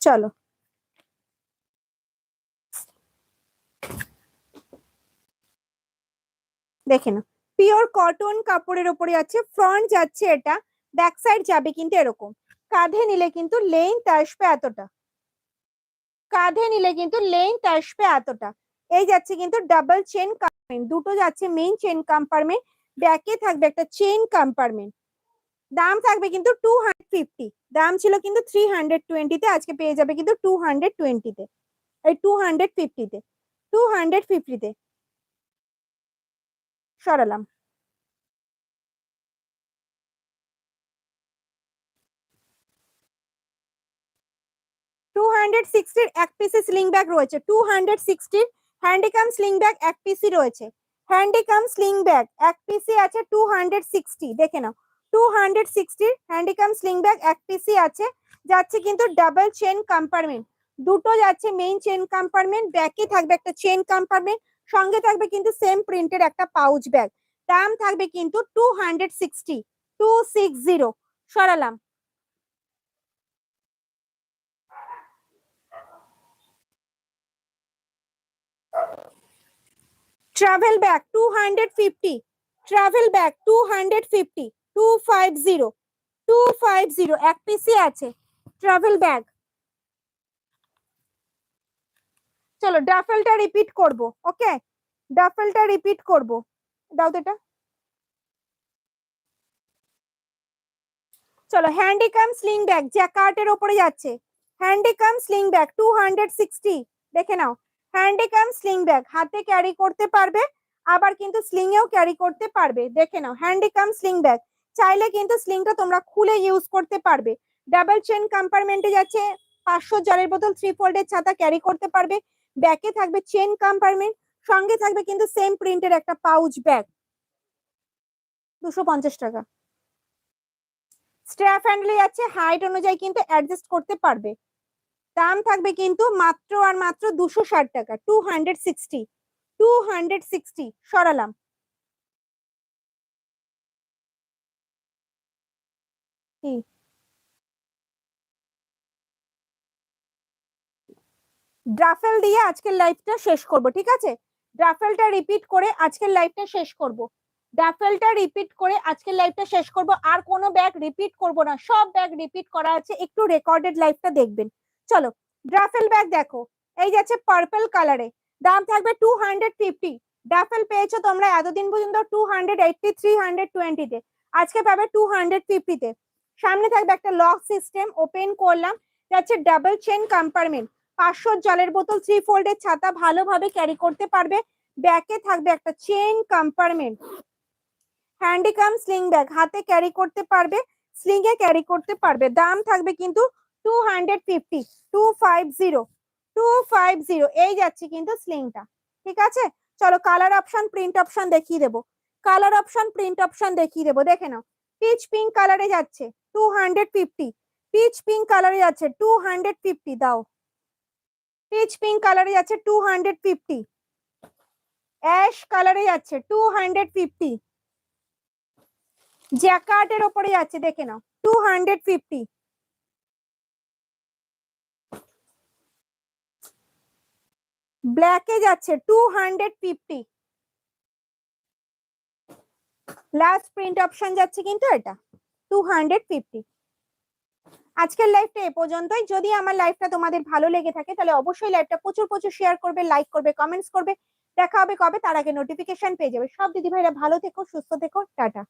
চলো, দেখে নাও। পিওর কটন কাপড়ের ওপরে আছে, ফ্রন্ট যাচ্ছে এটা, ব্যাক সাইড যাবে কিন্তু এরকম। কাঁধে নিলে কিন্তু লেন্থ আসবে এতটা, কাঁধে নিলে কিন্তু লেন্থ আসবে এতটা। এই যাচ্ছে কিন্তু ডাবল চেন কম্পার্টমেন্ট, দুটো যাচ্ছে মেইন চেন কম্পার্টমেন্ট, ব্যাকে থাকবে একটা চেন কম্পার্টমেন্ট। দাম থাকবে কিন্তু 250। দাম ছিল কিন্তু 320-তে, আজকে পেয়ে যাবে কিন্তু 220-তে, এই 250-তে, 250-তে। সরালাম। 260-র এক পিসে স্লিং ব্যাগ রয়েছে, 260-র হ্যান্ডিকাম স্লিং ব্যাগ এক পিসই রয়েছে। হ্যান্ডিকাম স্লিং ব্যাগ এক পিসই আছে 260, দেখে নাও। 260-র হ্যান্ডিকাম স্লিং ব্যাগ এক পিসই আছে, যাচ্ছে কিন্তু ডাবল চেন কম্পার্টমেন্ট। দুটো যাচ্ছে মেইন চেন কম্পার্টমেন্ট, ব্যাকে থাকবে একটা চেন কম্পার্টমেন্ট, সঙ্গে থাকবে কিন্তু সেম প্রিন্টের একটা পাউচ ব্যাগ। দাম থাকবে কিন্তু 260, 260। সরালাম। ট্রাভেল ব্যাগ 250, ট্রাভেল ব্যাগ 250, 250, 250 এক পিসই আছে ট্রাভেল ব্যাগ। চলো ডাফেলটা রিপিট করব, ওকে, ডাফেলটা রিপিট করব। দাও তো এটা। চলো, হ্যান্ডিকাম স্লিং ব্যাগ জ্যাকার্টের ওপরে যাচ্ছে, হ্যান্ডিকাম স্লিং ব্যাগ 260, দেখে নাও। হ্যান্ডিকাম স্লিং ব্যাগ হাতে ক্যারি করতে পারবে, আবার কিন্তু স্লিং এও ক্যারি করতে পারবে, দেখে নাও। হ্যান্ডিকাম স্লিং ব্যাগ, চাইলে কিন্তু স্লিংটা তোমরা খুলে ইউজ করতে পারবে। ডাবল চেন কম্পার্টমেন্টে যাচ্ছে, 500 জলের বোতল, 3 ফোল্ডের ছাতা ক্যারি করতে পারবে। ব্যাকে থাকবে চেন কম্পার্টমেন্ট, সঙ্গে থাকবে কিন্তু সেম প্রিন্টের একটা পাউচ ব্যাগ। 250 টাকা। স্ট্র্যাপ হ্যান্ডেলে যাচ্ছে, হাইট অনুযায়ী কিন্তু অ্যাডজাস্ট করতে পারবে। দাম থাকবে কিন্তু মাত্র আর মাত্র 260 টাকা, 260, 260। সরালাম। কি ড্রাফেল দিয়ে আজকের লাইভটা শেষ করব, ঠিক আছে? ড্রাফেলটা রিপিট করে আজকের লাইভটা শেষ করব। ড্রাফেলটা রিপিট করে আজকের লাইভটা শেষ করব। আর কোনো ব্যাগ রিপিট করব না, সব ব্যাগ রিপিট করা আছে, একটু রেকর্ডেড লাইভটা দেখবেন। চলো, ড্রাফেল ব্যাগ দেখো, এই যাচ্ছে পার্পল কালারে, দাম থাকবে 250। ড্রাফেল পেয়েছো তোমরা এতদিন পর্যন্ত 280, 320 তে, আজকে পাবে 250 তে। সামনে থাকবে একটা লক সিস্টেম, ওপেন করলাম, যাচ্ছে ডাবল চেন কম্পার্টমেন্ট, 500 জলের বোতল, 3 ফোল্ডের ছাতা, ভালোভাবে ক্যারি করতে পারবে। ব্যাকে থাকবে একটা চেন কম্পার্টমেন্ট, হ্যান্ডিকাম স্লিং ব্যাগ, হাতে ক্যারি করতে পারবে, স্লিং এ ক্যারি করতে পারবে। দাম থাকবে কিন্তু 250, 250, 250। এই যাচ্ছে কিন্তু স্লিংটা, ঠিক আছে? চলো কালার অপশন, প্রিন্ট অপশন দেখিয়ে দেবো। কালার অপশন, প্রিন্ট অপশন দেখিয়ে দেবো, দেখে নাও। পিচ পিঙ্ক কালারে যাচ্ছে 250, পিচ পিঙ্ক কালারে যাচ্ছে 250, দাও। পিচ পিঙ্ক কালারে যাচ্ছে 250, অ্যাশ কালারে যাচ্ছে 250, জ্যাকার্টের ওপরে যাচ্ছে, দেখে নাও 250, ব্ল্যাকে যাচ্ছে 250, লাস্ট প্রিন্ট অপশন যাচ্ছে কিন্তু এটা 250। আজকের লাইভটা এ পর্যন্তই। যদি আমার লাইভটা তোমাদের ভালো লেগে থাকে তাহলে অবশ্যই লাইভটা প্রচুর প্রচুর শেয়ার করবে, লাইক করবে, কমেন্টস করবে। দেখা হবে কবে, তার আগে নোটিফিকেশন পেয়ে যাবে। সব দিদি ভাইরা ভালো থেকো, সুস্থ থেকো, টাটা।